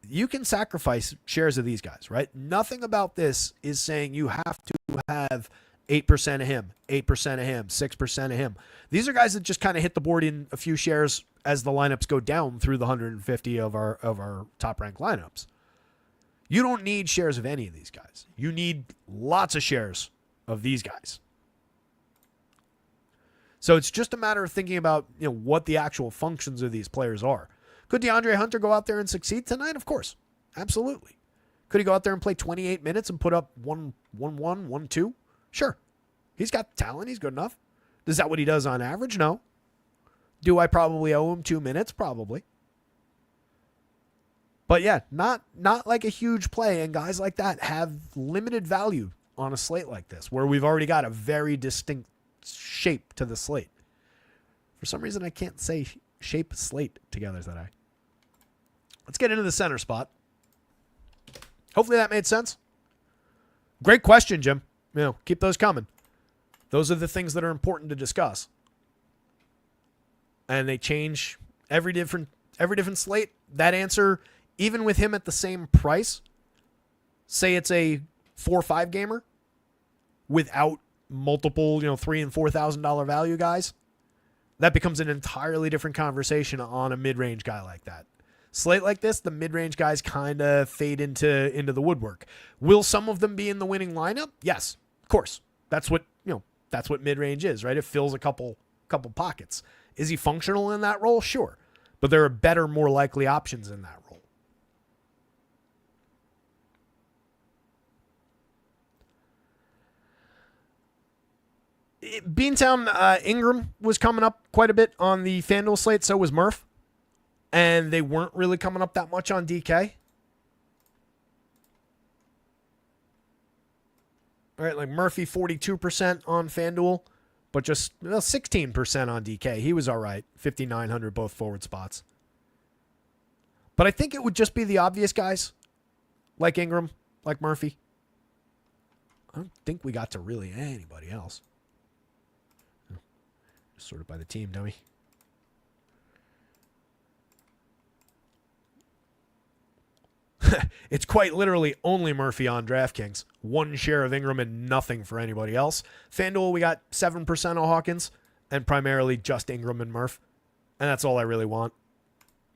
you can sacrifice shares of these guys, right? Nothing about this is saying you have to have 8% of him, 8% of him, 6% of him. These are guys that just kind of hit the board in a few shares as the lineups go down through the 150 of our top-ranked lineups. You don't need shares of any of these guys. You need lots of shares of these guys. So it's just a matter of thinking about what the actual functions of these players are. Could DeAndre Hunter go out there and succeed tonight? Of course. Absolutely. Could he go out there and play 28 minutes and put up 1-1, 1-2? Sure. He's got talent. He's good enough. Is that what he does on average? No. Do I probably owe him 2 minutes? Probably. But yeah, not like a huge play, and guys like that have limited value on a slate like this, where we've already got a very distinct shape to the slate. For some reason, I can't say shape slate together today. Let's get into the center spot. Hopefully that made sense. Great question, Jim. Keep those coming. Those are the things that are important to discuss. And they change every different slate. That answer, even with him at the same price, say it's a 4 or 5 gamer without multiple, $3,000 and $4,000 value guys, that becomes an entirely different conversation on a mid-range guy like that. Slate like this, the mid-range guys kind of fade into the woodwork. Will some of them be in the winning lineup? Yes, of course. That's what mid-range is, right? It fills a couple pockets. Is he functional in that role? Sure. But there are better, more likely options in that role. Beantown Ingram was coming up quite a bit on the FanDuel slate, so was Murph. And they weren't really coming up that much on DK. All right, like Murphy, 42% on FanDuel, but just 16% on DK. He was all right. 5,900 both forward spots. But I think it would just be the obvious guys, like Ingram, like Murphy. I don't think we got to really anybody else. Just sorted by the team, dummy. It's quite literally only Murphy on DraftKings. 1 share of Ingram and nothing for anybody else. FanDuel, we got 7% of Hawkins and primarily just Ingram and Murph. And that's all I really want.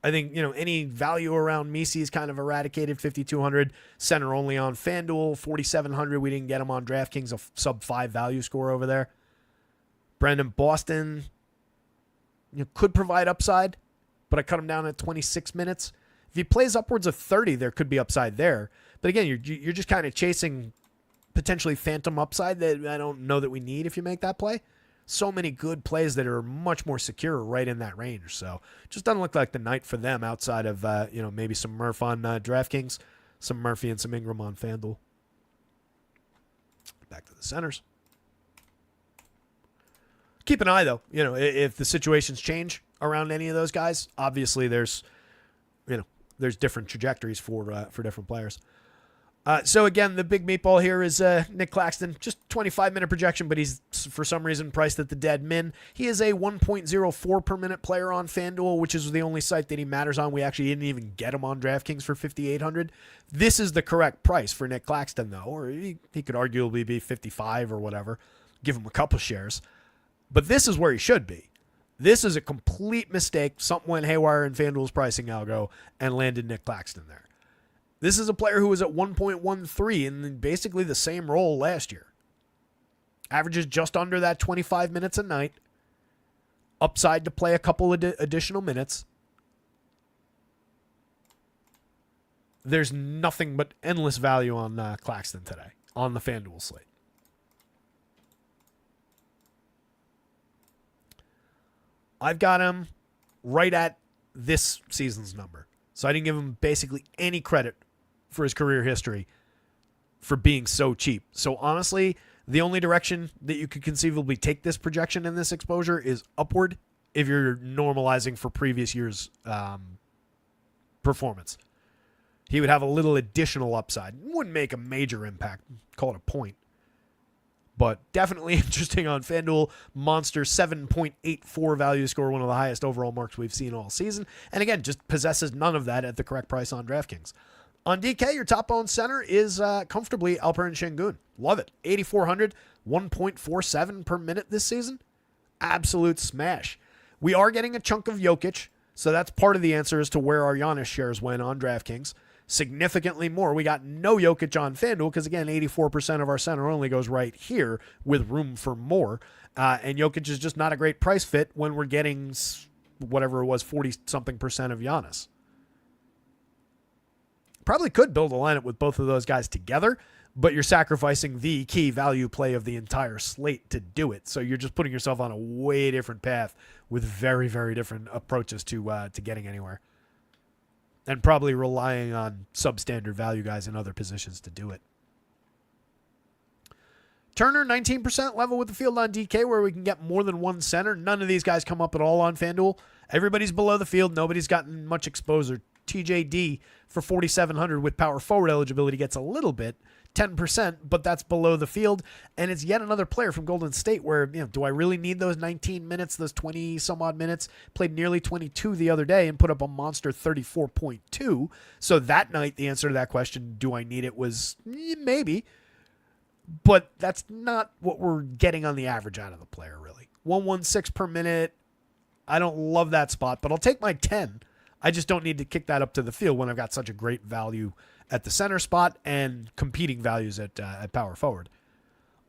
I think, any value around Misi is kind of eradicated. 5,200 center only on FanDuel. 4,700, we didn't get him on DraftKings, a sub-5 value score over there. Brandon Boston could provide upside, but I cut him down at 26 minutes. If he plays upwards of 30, there could be upside there. But again, you're just kind of chasing potentially phantom upside that I don't know that we need if you make that play. So many good plays that are much more secure right in that range. So just doesn't look like the night for them outside of maybe some Murph on DraftKings, some Murphy and some Ingram on FanDuel. Back to the centers. Keep an eye though. If the situations change around any of those guys, obviously there's different trajectories for different players. So again, the big meatball here is Nick Claxton. Just 25-minute projection, but he's for some reason priced at the dead min. He is a 1.04 per minute player on FanDuel, which is the only site that he matters on. We actually didn't even get him on DraftKings for 5,800. This is the correct price for Nick Claxton, though, or he could arguably be 55 or whatever. Give him a couple shares. But this is where he should be. This is a complete mistake. Something went haywire in FanDuel's pricing algo and landed Nick Claxton there. This is a player who was at 1.13 in basically the same role last year. Averages just under that 25 minutes a night. Upside to play a couple of additional minutes. There's nothing but endless value on Claxton today on the FanDuel slate. I've got him right at this season's number. So I didn't give him basically any credit for his career history for being so cheap. So honestly, the only direction that you could conceivably take this projection and this exposure is upward if you're normalizing for previous year's performance. He would have a little additional upside. Wouldn't make a major impact. Call it a point. But definitely interesting on FanDuel. Monster 7.84 value score, one of the highest overall marks we've seen all season. And again, just possesses none of that at the correct price on DraftKings. On DK, your top-owned center is comfortably Alperen Şengün. Love it. 8,400, 1.47 per minute this season. Absolute smash. We are getting a chunk of Jokic, so that's part of the answer as to where our Giannis shares went on DraftKings. Significantly more. We got no Jokic on FanDuel because, again, 84% of our center only goes right here with room for more. And Jokic is just not a great price fit when we're getting whatever it was, 40-something percent of Giannis. Probably could build a lineup with both of those guys together, but you're sacrificing the key value play of the entire slate to do it. So you're just putting yourself on a way different path with very, very different approaches to getting anywhere. And probably relying on substandard value guys in other positions to do it. Turner, 19% level with the field on DK, where we can get more than one center. None of these guys come up at all on FanDuel. Everybody's below the field. Nobody's gotten much exposure. TJD for 4,700 with power forward eligibility gets a little bit, 10%, but that's below the field. And it's yet another player from Golden State where, do I really need those 19 minutes, those 20 some odd minutes? Played nearly 22 the other day and put up a monster 34.2. So that night, the answer to that question, do I need it, was maybe. But that's not what we're getting on the average out of the player, really. 116 per minute. I don't love that spot, but I'll take my 10. I just don't need to kick that up to the field when I've got such a great value at the center spot and competing values at power forward.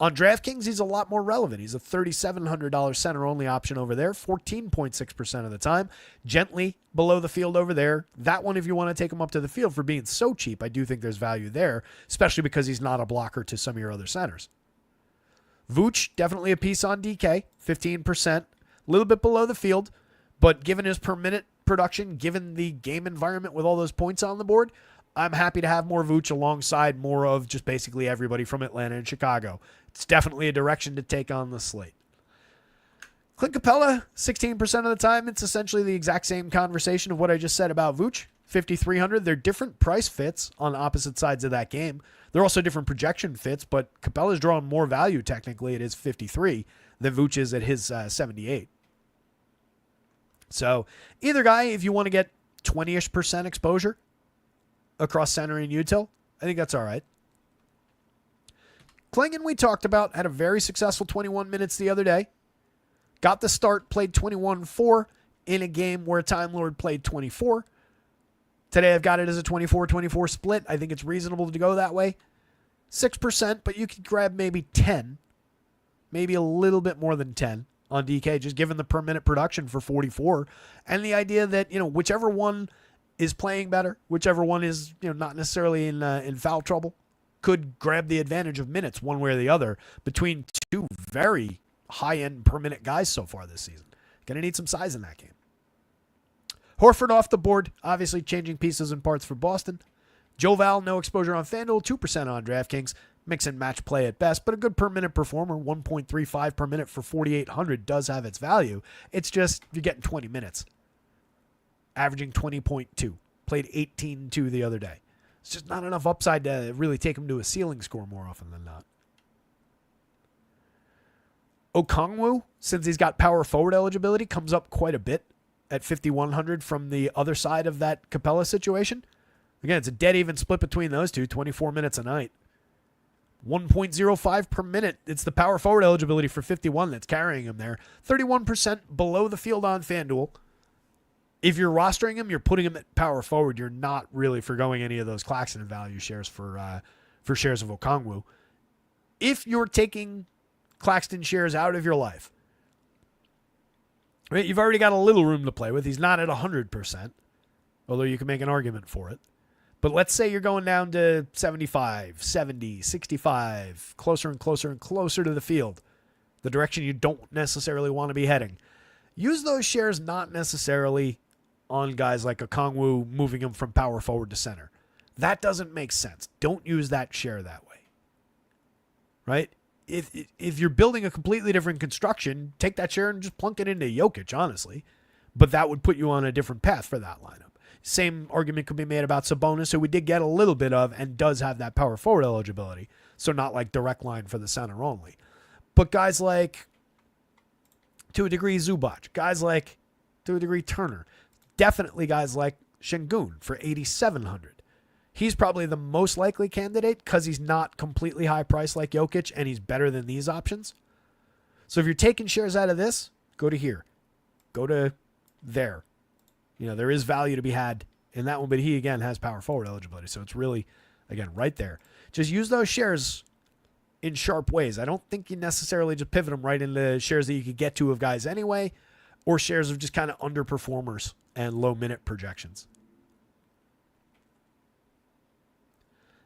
On DraftKings, he's a lot more relevant. He's a $3,700 center-only option over there, 14.6% of the time. Gently below the field over there. That one, if you want to take him up to the field for being so cheap, I do think there's value there, especially because he's not a blocker to some of your other centers. Vooch, definitely a piece on DK, 15%. A little bit below the field, but given his per-minute production, given the game environment with all those points on the board, I'm happy to have more Vooch alongside more of just basically everybody from Atlanta and Chicago. It's definitely a direction to take on the slate. Clint Capella, 16% of the time, it's essentially the exact same conversation of what I just said about Vooch. 5,300. They're different price fits on opposite sides of that game. They're also different projection fits, but Capella's drawing more value technically at his 53 than Vooch is at his 78. So either guy, if you want to get 20-ish% exposure across center and util, I think that's all right. Klingon, we talked about, had a very successful 21 minutes the other day. Got the start, played 21-4 in a game where Time Lord played 24. Today I've got it as a 24-24 split. I think it's reasonable to go that way. 6%, but you could grab maybe 10. Maybe a little bit more than 10 on DK, just given the per minute production for 44. And the idea that, whichever one is playing better, whichever one is, not necessarily in foul trouble, could grab the advantage of minutes one way or the other between two very high-end per minute guys so far this season. Going to need some size in that game. Horford off the board, obviously changing pieces and parts for Boston. Joe Val, no exposure on FanDuel, 2% on DraftKings. Mix and match play at best, but a good per minute performer. 1.35 per minute for 4,800 does have its value. It's just you're getting 20 minutes. Averaging 20.2. Played 18-2 the other day. It's just not enough upside to really take him to a ceiling score more often than not. Okongwu, since he's got power forward eligibility, comes up quite a bit at 5,100 from the other side of that Capella situation. Again, it's a dead even split between those two, 24 minutes a night. 1.05 per minute. It's the power forward eligibility for 51 that's carrying him there. 31% below the field on FanDuel. If you're rostering him, you're putting him at power forward. You're not really forgoing any of those Claxton value shares for shares of Okongwu. If you're taking Claxton shares out of your life, right, you've already got a little room to play with. He's not at 100%, although you can make an argument for it. But let's say you're going down to 75, 70, 65, closer and closer and closer to the field, the direction you don't necessarily want to be heading. Use those shares not necessarily on guys like Okongwu, moving him from power forward to center. That doesn't make sense. Don't use that share that way. Right? If you're building a completely different construction, take that share and just plunk it into Jokic, honestly. But that would put you on a different path for that lineup. Same argument could be made about Sabonis, who we did get a little bit of and does have that power forward eligibility. So not like direct line for the center only. But guys like, to a degree, Zubac. Guys like, to a degree, Turner. Definitely guys like Şengün for 8,700. He's probably the most likely candidate because he's not completely high priced like Jokic and he's better than these options. So if you're taking shares out of this, go to here. Go to there. You know, there is value to be had in that one, but he, again, has power forward eligibility. So it's really, again, right there. Just use those shares in sharp ways. I don't think you necessarily just pivot them right into shares that you could get to of guys anyway, or shares of just kind of underperformers and low minute projections.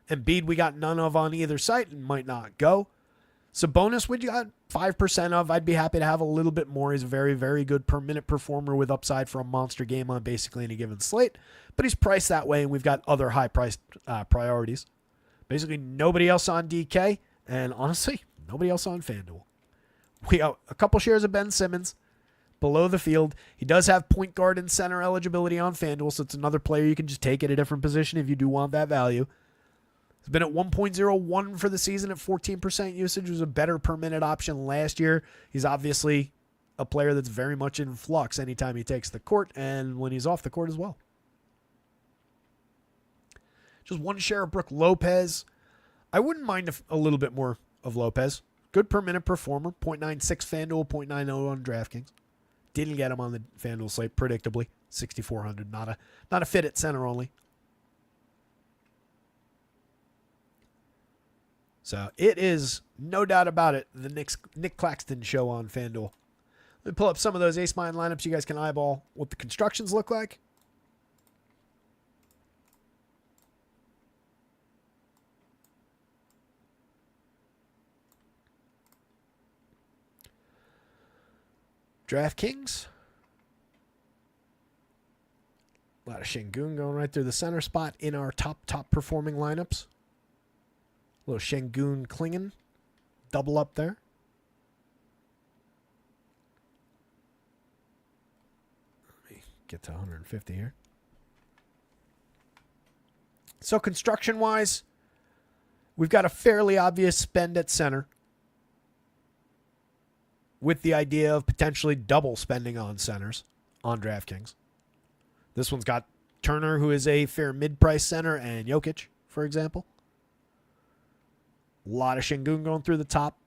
Embiid, we got none of on either site and might not go. Sabonis, we got 5% of. I'd be happy to have a little bit more. He's a very, very good per minute performer with upside for a monster game on basically any given slate. But he's priced that way, and we've got other high-priced priorities. Basically, nobody else on DK, and honestly, nobody else on FanDuel. We got a couple shares of Ben Simmons below the field. He does have point guard and center eligibility on FanDuel, so it's another player you can just take at a different position if you do want that value. He's been at 1.01 for the season at 14% usage. It was a better per minute option last year. He's obviously a player that's very much in flux anytime he takes the court and when he's off the court as well. Just one share of Brook Lopez. I wouldn't mind a little bit more of Lopez. Good per minute performer. 0.96 FanDuel, 0.90 on DraftKings. Didn't get him on the FanDuel slate, predictably. 6,400. Not a fit at center only. So it is, no doubt about it, the Nick Claxton show on FanDuel. Let me pull up some of those ace-mine lineups. You guys can eyeball what the constructions look like. DraftKings. A lot of Şengün going right through the center spot in our top performing lineups. A little Şengün clinging. Double up there. Let me get to 150 here. So construction-wise, we've got a fairly obvious spend at center, with the idea of potentially double spending on centers on DraftKings. This one's got Turner, who is a fair mid-price center, and Jokic, for example. A lot of Şengün going through the top.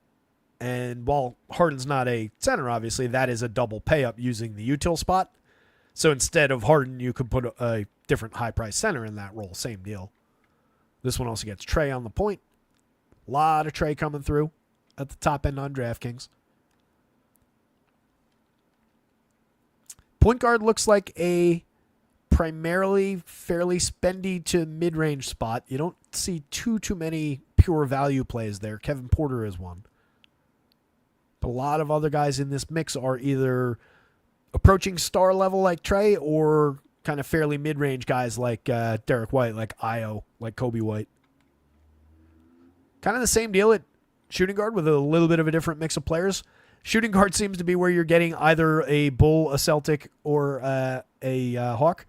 And while Harden's not a center, obviously, that is a double pay-up using the util spot. So instead of Harden, you could put a different high-price center in that role. Same deal. This one also gets Trey on the point. A lot of Trey coming through at the top end on DraftKings. Point guard looks like a primarily fairly spendy to mid-range spot. You don't see too many pure value plays there. Kevin Porter is one. But a lot of other guys in this mix are either approaching star level like Trey or kind of fairly mid-range guys like Derek White, like Io, like Kobe White. Kind of the same deal at shooting guard with a little bit of a different mix of players. Shooting guard seems to be where you're getting either a Bull, a Celtic, or a Hawk.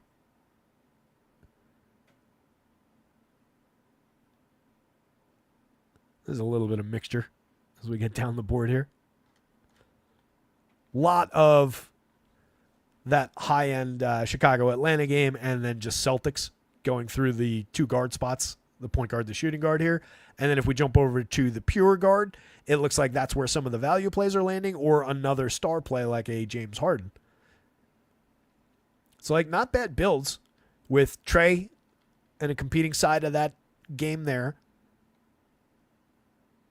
There's a little bit of mixture as we get down the board here. Lot of that high-end Chicago-Atlanta game, and then just Celtics going through the two guard spots, the point guard, the shooting guard here. And then if we jump over to the pure guard, it looks like that's where some of the value plays are landing, or another star play like a James Harden. So, like, not bad builds with Trey and a competing side of that game there.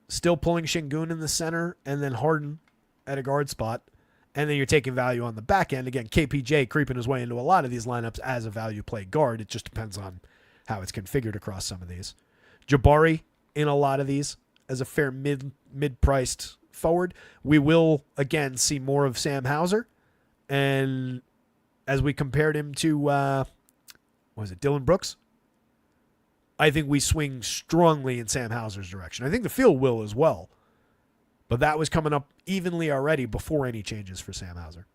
Still pulling Şengün in the center, and then Harden at a guard spot. And then you're taking value on the back end. Again, KPJ creeping his way into a lot of these lineups as a value play guard. It just depends on how it's configured across some of these. Jabari in a lot of these as a fair mid-priced forward. We will, again, see more of Sam Hauser. And as we compared him to, Dylan Brooks? I think we swing strongly in Sam Hauser's direction. I think the field will as well. But that was coming up evenly already before any changes for Sam Hauser.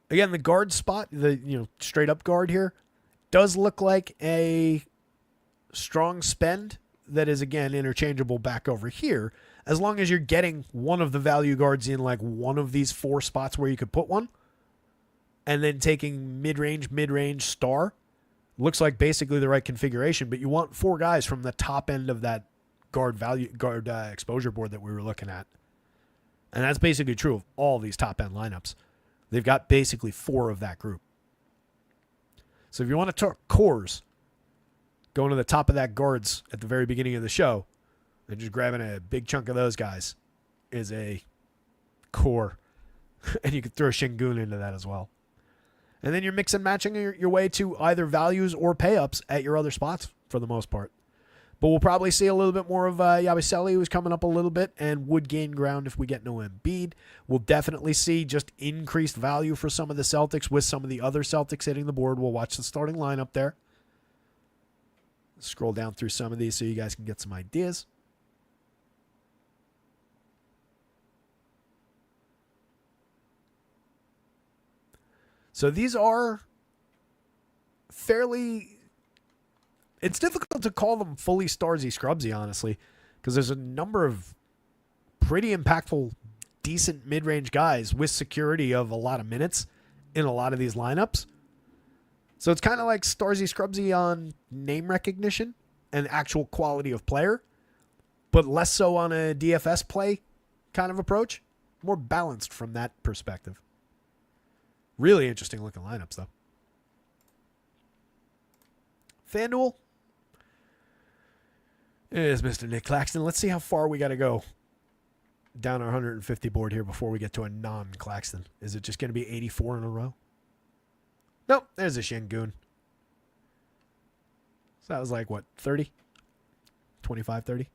Again, the guard spot, the straight up guard here, does look like a strong spend that is, again, interchangeable back over here. As long as you're getting one of the value guards in like one of these four spots where you could put one, and then taking mid-range star, looks like basically the right configuration, but you want four guys from the top end of that guard exposure board that we were looking at. And that's basically true of all these top end lineups. They've got basically four of that group. So if you want to talk cores, going to the top of that guards at the very beginning of the show and just grabbing a big chunk of those guys is a core. And you could throw Şengün into that as well. And then you're mix and matching your way to either values or pay-ups at your other spots for the most part. But we'll probably see a little bit more of Yabusele, who's coming up a little bit, and would gain ground if we get no Embiid. We'll definitely see just increased value for some of the Celtics with some of the other Celtics hitting the board. We'll watch the starting lineup there. Scroll down through some of these so you guys can get some ideas. So these are fairly... It's difficult to call them fully Starsy Scrubsy, honestly, because there's a number of pretty impactful, decent mid-range guys with security of a lot of minutes in a lot of these lineups. So it's kind of like Starsy Scrubsy on name recognition and actual quality of player, but less so on a DFS play kind of approach. More balanced from that perspective. Really interesting looking lineups, though. FanDuel. It is Mr. Nick Claxton. Let's see how far we got to go down our 150 board here before we get to a non-Claxton. Is it just going to be 84 in a row? Nope, there's a Şengün. So that was like, what, 30? 25, 30?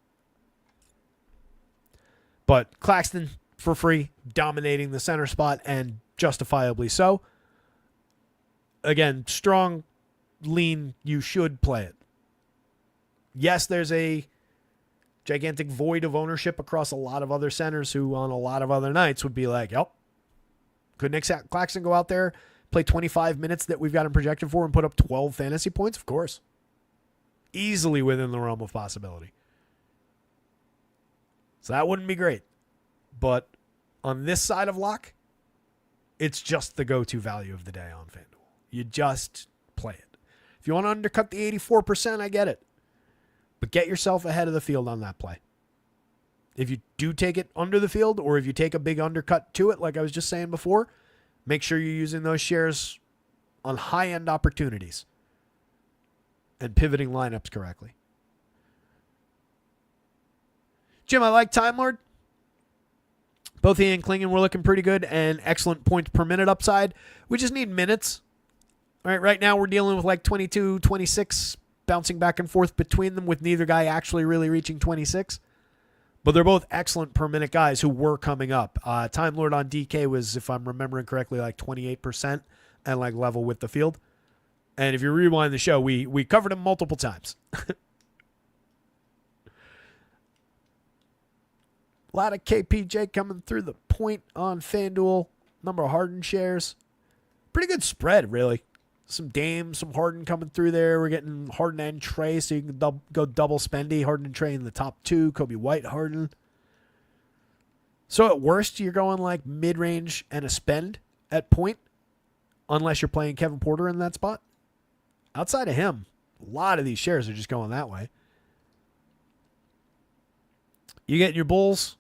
But Claxton, for free, dominating the center spot, and justifiably so. Again, strong, lean, you should play it. Yes, there's a gigantic void of ownership across a lot of other centers who on a lot of other nights would be like, yep, could Nick Claxton go out there, play 25 minutes that we've got him projected for and put up 12 fantasy points? Of course. Easily within the realm of possibility. So that wouldn't be great. But on this side of lock, it's just the go-to value of the day on FanDuel. You just play it. If you want to undercut the 84%, I get it. But get yourself ahead of the field on that play. If you do take it under the field, or if you take a big undercut to it, like I was just saying before, make sure you're using those shares on high-end opportunities and pivoting lineups correctly. Jim, I like Time Lord. Both he and Klingon were looking pretty good and excellent points per minute upside. We just need minutes. All right, right now we're dealing with like 22, 26, bouncing back and forth between them with neither guy actually really reaching 26. But they're both excellent per minute guys who were coming up. Time Lord on DK was, if I'm remembering correctly, like 28% and like level with the field. And if you rewind the show, we covered him multiple times. A lot of KPJ coming through the point on FanDuel. Number of Harden shares. Pretty good spread, really. Some Dame, some Harden coming through there. We're getting Harden and Trey, so you can go double spendy. Harden and Trey in the top two. Kobe White, Harden. So at worst, you're going like mid-range and a spend at point, unless you're playing Kevin Porter in that spot. Outside of him, a lot of these shares are just going that way. You get your Bulls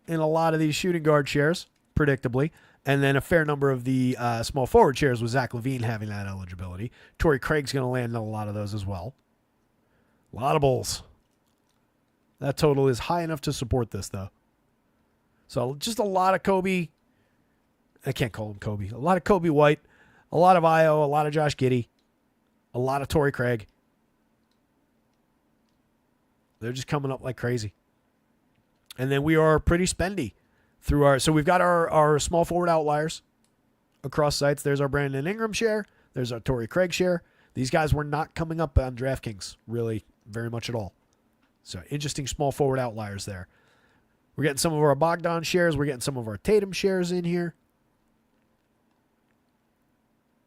in a lot of these shooting guard shares, predictably. And then a fair number of the small forward shares with Zach LaVine having that eligibility. Torrey Craig's going to land in a lot of those as well. A lot of Bulls. That total is high enough to support this, though. So just a lot of Kobe. I can't call him Kobe. A lot of Kobe White. A lot of Io. A lot of Josh Giddey. A lot of Torrey Craig. They're just coming up like crazy. And then we are pretty spendy. So we've got our small forward outliers across sites. There's our Brandon Ingram share. There's our Torrey Craig share. These guys were not coming up on DraftKings really very much at all. So interesting small forward outliers there. We're getting some of our Bogdan shares. We're getting some of our Tatum shares in here.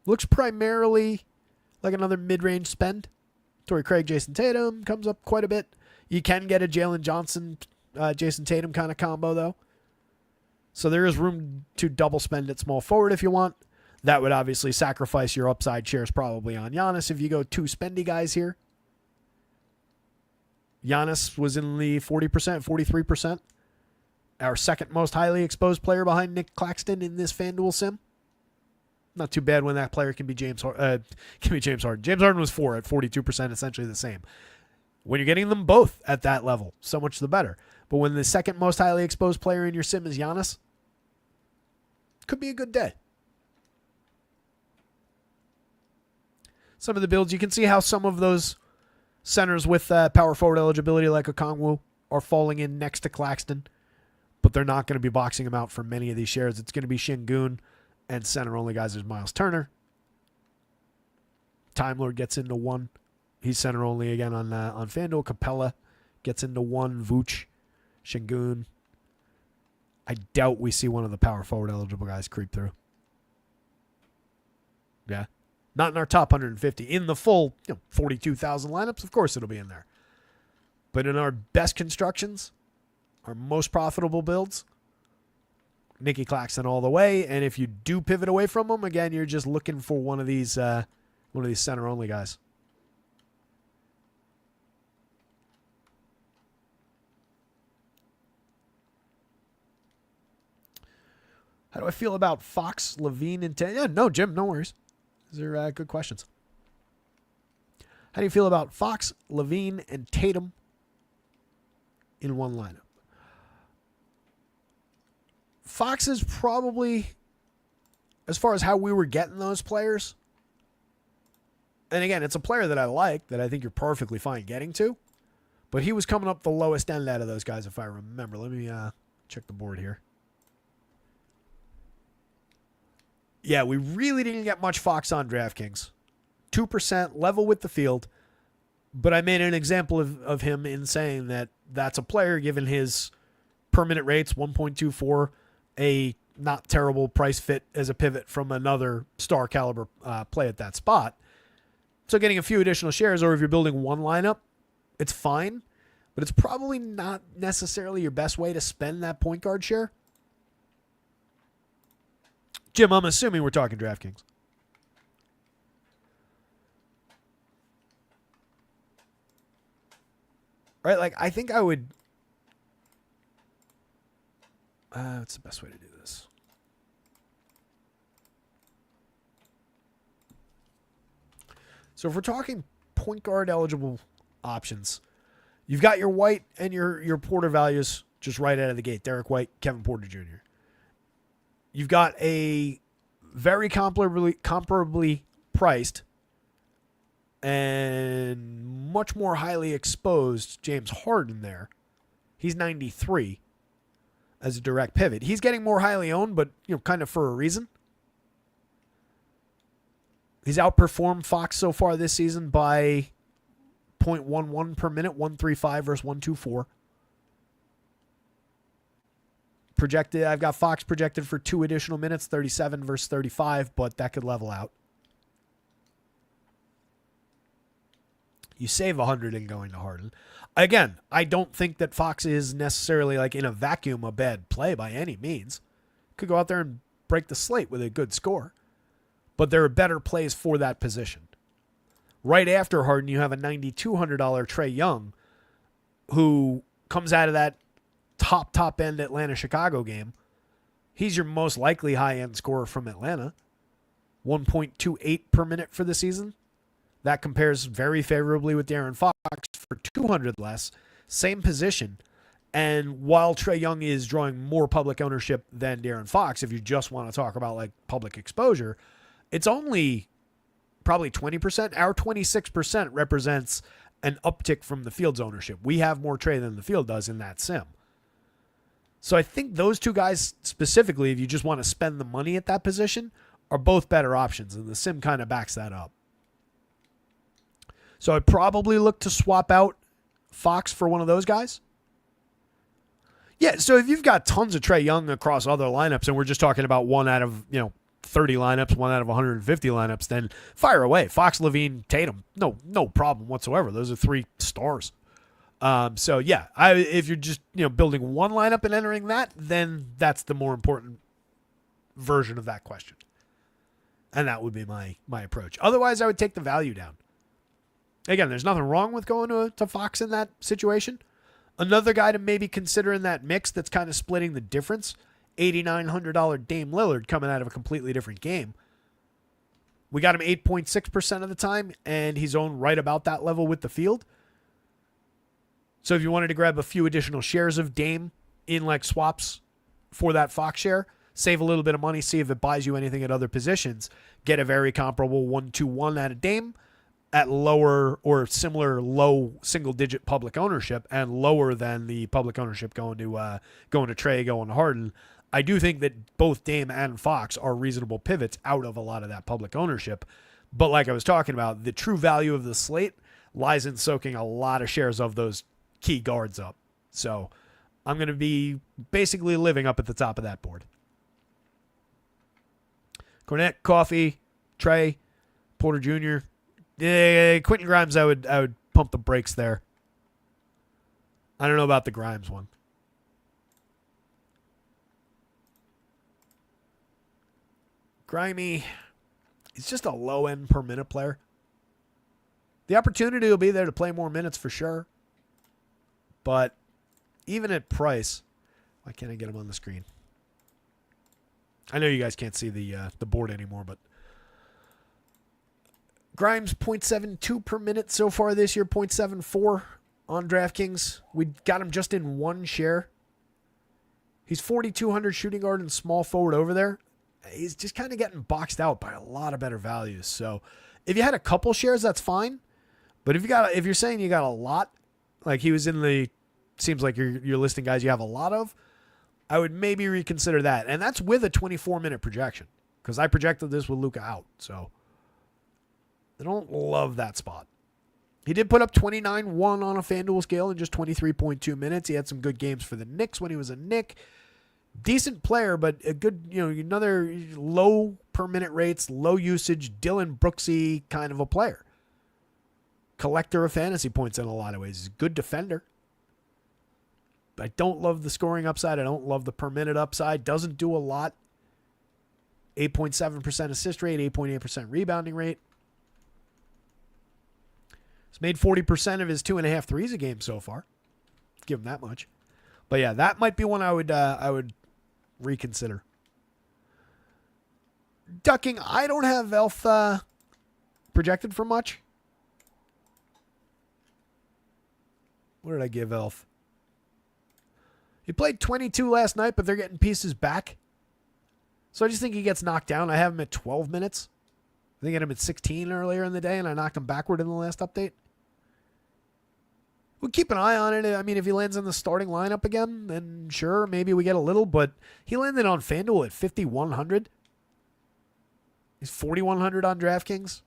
Looks primarily like another mid-range spend. Torrey Craig, Jason Tatum comes up quite a bit. You can get a Jalen Johnson, Jason Tatum kind of combo, though. So there is room to double spend at small forward if you want. That would obviously sacrifice your upside shares probably on Giannis if you go two spendy guys here. Giannis was in the 40%, 43%. Our second most highly exposed player behind Nick Claxton in this FanDuel sim. Not too bad when that player can be James Harden. James Harden was 4 at 42%, essentially the same. When you're getting them both at that level, so much the better. But when the second most highly exposed player in your sim is Giannis, could be a good day. Some of the builds, you can see how some of those centers with power forward eligibility like Okongwu are falling in next to Claxton, but they're not going to be boxing him out for many of these shares. It's going to be Şengün, and center-only guys is Miles Turner. Time Lord gets into one. He's center-only again on FanDuel. Capella gets into one. Vooch, Şengün. I doubt we see one of the power forward eligible guys creep through. Yeah. Not in our top 150. In the full 42,000 lineups, of course it'll be in there. But in our best constructions, our most profitable builds, Nicky Claxton all the way. And if you do pivot away from him, again, you're just looking for one of these center-only guys. How do I feel about Fox, LaVine, and Tatum? Yeah, no, Jim, no worries. These are good questions. How do you feel about Fox, LaVine, and Tatum in one lineup? Fox is probably, as far as how we were getting those players, and again, it's a player that I like, that I think you're perfectly fine getting to, but he was coming up the lowest end out of those guys, if I remember. Let me check the board here. Yeah, we really didn't get much Fox on DraftKings. 2% level with the field, but I made an example of him in saying that that's a player, given his per-minute rates, 1.24, a not terrible price fit as a pivot from another star caliber play at that spot. So getting a few additional shares, or if you're building one lineup, it's fine, but it's probably not necessarily your best way to spend that point guard share. Jim, I'm assuming we're talking DraftKings. Right? Like, I think I would... what's the best way to do this? So if we're talking point guard eligible options, you've got your White and your Porter values just right out of the gate. Derek White, Kevin Porter Jr. You've got a very comparably priced and much more highly exposed James Harden there. He's 93 as a direct pivot. He's getting more highly owned, but kind of for a reason. He's outperformed Fox so far this season by 0.11 per minute, 135 versus 124. Projected, I've got Fox projected for 2 additional minutes, 37 versus 35, but that could level out. You save 100 in going to Harden. Again, I don't think that Fox is necessarily like in a vacuum a bad play by any means. Could go out there and break the slate with a good score. But there are better plays for that position. Right after Harden, you have a $9,200 Trae Young who comes out of that top end Atlanta-Chicago game. He's your most likely high-end scorer from Atlanta. 1.28 per minute for the season. That compares very favorably with De'Aaron Fox for 200 less. Same position. And while Trae Young is drawing more public ownership than De'Aaron Fox, if you just want to talk about like public exposure, it's only probably 20%. Our 26% represents an uptick from the field's ownership. We have more Trae than the field does in that sim. So I think those two guys specifically, if you just want to spend the money at that position, are both better options, and the sim kind of backs that up. So I'd probably look to swap out Fox for one of those guys. Yeah, so if you've got tons of Trae Young across other lineups, and we're just talking about one out of 30 lineups, one out of 150 lineups, then fire away. Fox, Levine, Tatum, no problem whatsoever. Those are 3 stars. So yeah, if you're just building one lineup and entering that, then that's the more important version of that question, and that would be my approach. Otherwise, I would take the value down. Again, there's nothing wrong with going to Fox in that situation. Another guy to maybe consider in that mix that's kind of splitting the difference, $8,900 Dame Lillard coming out of a completely different game. We got him 8.6% of the time, and he's owned right about that level with the field. So if you wanted to grab a few additional shares of Dame in like swaps for that Fox share, save a little bit of money, see if it buys you anything at other positions, get a very comparable 1-2-1 out of Dame at lower or similar low single-digit public ownership and lower than the public ownership going to Trae, going to Harden. I do think that both Dame and Fox are reasonable pivots out of a lot of that public ownership. But like I was talking about, the true value of the slate lies in soaking a lot of shares of those key guards up. So I'm going to be basically living up at the top of that board. Cornette, Coffee, Trae, Porter Jr., Quentin Grimes, I would pump the brakes there. I don't know about the Grimes one. Grimey, he's just a low-end per-minute player. The opportunity will be there to play more minutes for sure. But even at price, why can't I get him on the screen? I know you guys can't see the board anymore, but Grimes, 0.72 per minute so far this year, 0.74 on DraftKings. We got him just in one share. He's 4,200 shooting guard and small forward over there. He's just kind of getting boxed out by a lot of better values. So if you had a couple shares, that's fine. But if you're saying you got a lot, like he was in the, seems like you're listing guys you have a lot of, I would maybe reconsider that. And that's with a 24-minute projection, because I projected this with Luka out. So I don't love that spot. He did put up 29-1 on a FanDuel scale in just 23.2 minutes. He had some good games for the Knicks when he was a Knick. Decent player, but a good, another low per minute rates, low usage, Dylan Brooksy kind of a player. Collector of fantasy points in a lot of ways. He's a good defender. I don't love the scoring upside. I don't love the per minute upside. Doesn't do a lot. 8.7% assist rate, 8.8% rebounding rate. He's made 40% of his 2.5 threes a game so far. Give him that much. But yeah, that might be one I would reconsider. Ducking, I don't have Elf projected for much. What did I give Elf? He played 22 last night, but they're getting pieces back. So I just think he gets knocked down. I have him at 12 minutes. I think I had him at 16 earlier in the day, and I knocked him backward in the last update. We'll keep an eye on it. I mean, if he lands in the starting lineup again, then sure, maybe we get a little. But he landed on FanDuel at 5,100. He's 4,100 on DraftKings.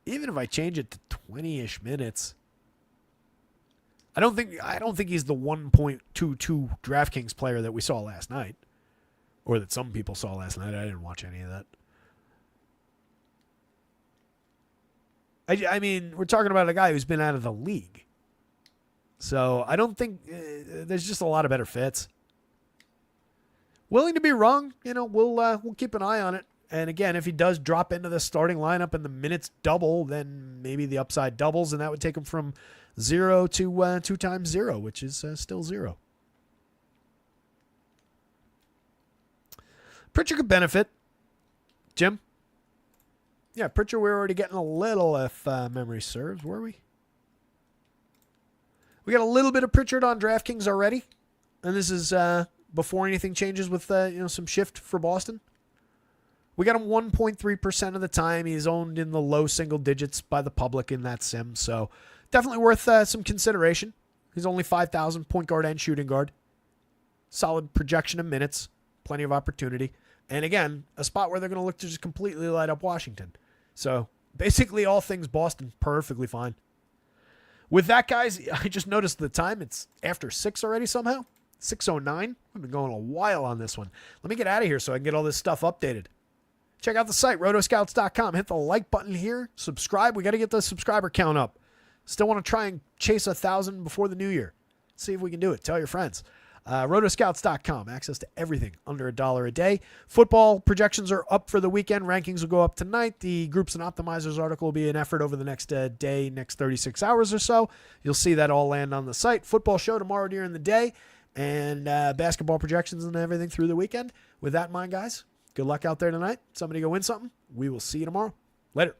Even if I change it to 20-ish minutes, I don't think he's the 1.22 DraftKings player that we saw last night, or that some people saw last night. I didn't watch any of that. I mean, we're talking about a guy who's been out of the league. So I don't think there's just a lot of better fits. Willing to be wrong, we'll keep an eye on it. And again, if he does drop into the starting lineup and the minutes double, then maybe the upside doubles, and that would take him from 0 to 2 times 0, which is still 0. Pritchard could benefit. Jim? Yeah, Pritchard, we were already getting a little, if memory serves, were we? We got a little bit of Pritchard on DraftKings already. And this is before anything changes with some shift for Boston. We got him 1.3% of the time. He's owned in the low single digits by the public in that sim. So definitely worth some consideration. He's only 5,000 point guard and shooting guard. Solid projection of minutes. Plenty of opportunity. And again, a spot where they're going to look to just completely light up Washington. So basically all things Boston, perfectly fine. With that, guys, I just noticed the time. It's after 6 already somehow. 6:09. We've been going a while on this one. Let me get out of here so I can get all this stuff updated. Check out the site, rotoscouts.com. Hit the like button here. Subscribe. We got to get the subscriber count up. Still want to try and chase 1,000 before the new year. See if we can do it. Tell your friends. Rotoscouts.com. Access to everything under $1 a day. Football projections are up for the weekend. Rankings will go up tonight. The Groups and Optimizers article will be an effort over the next day, next 36 hours or so. You'll see that all land on the site. Football show tomorrow during the day. And basketball projections and everything through the weekend. With that in mind, guys, good luck out there tonight. Somebody go win something. We will see you tomorrow. Later.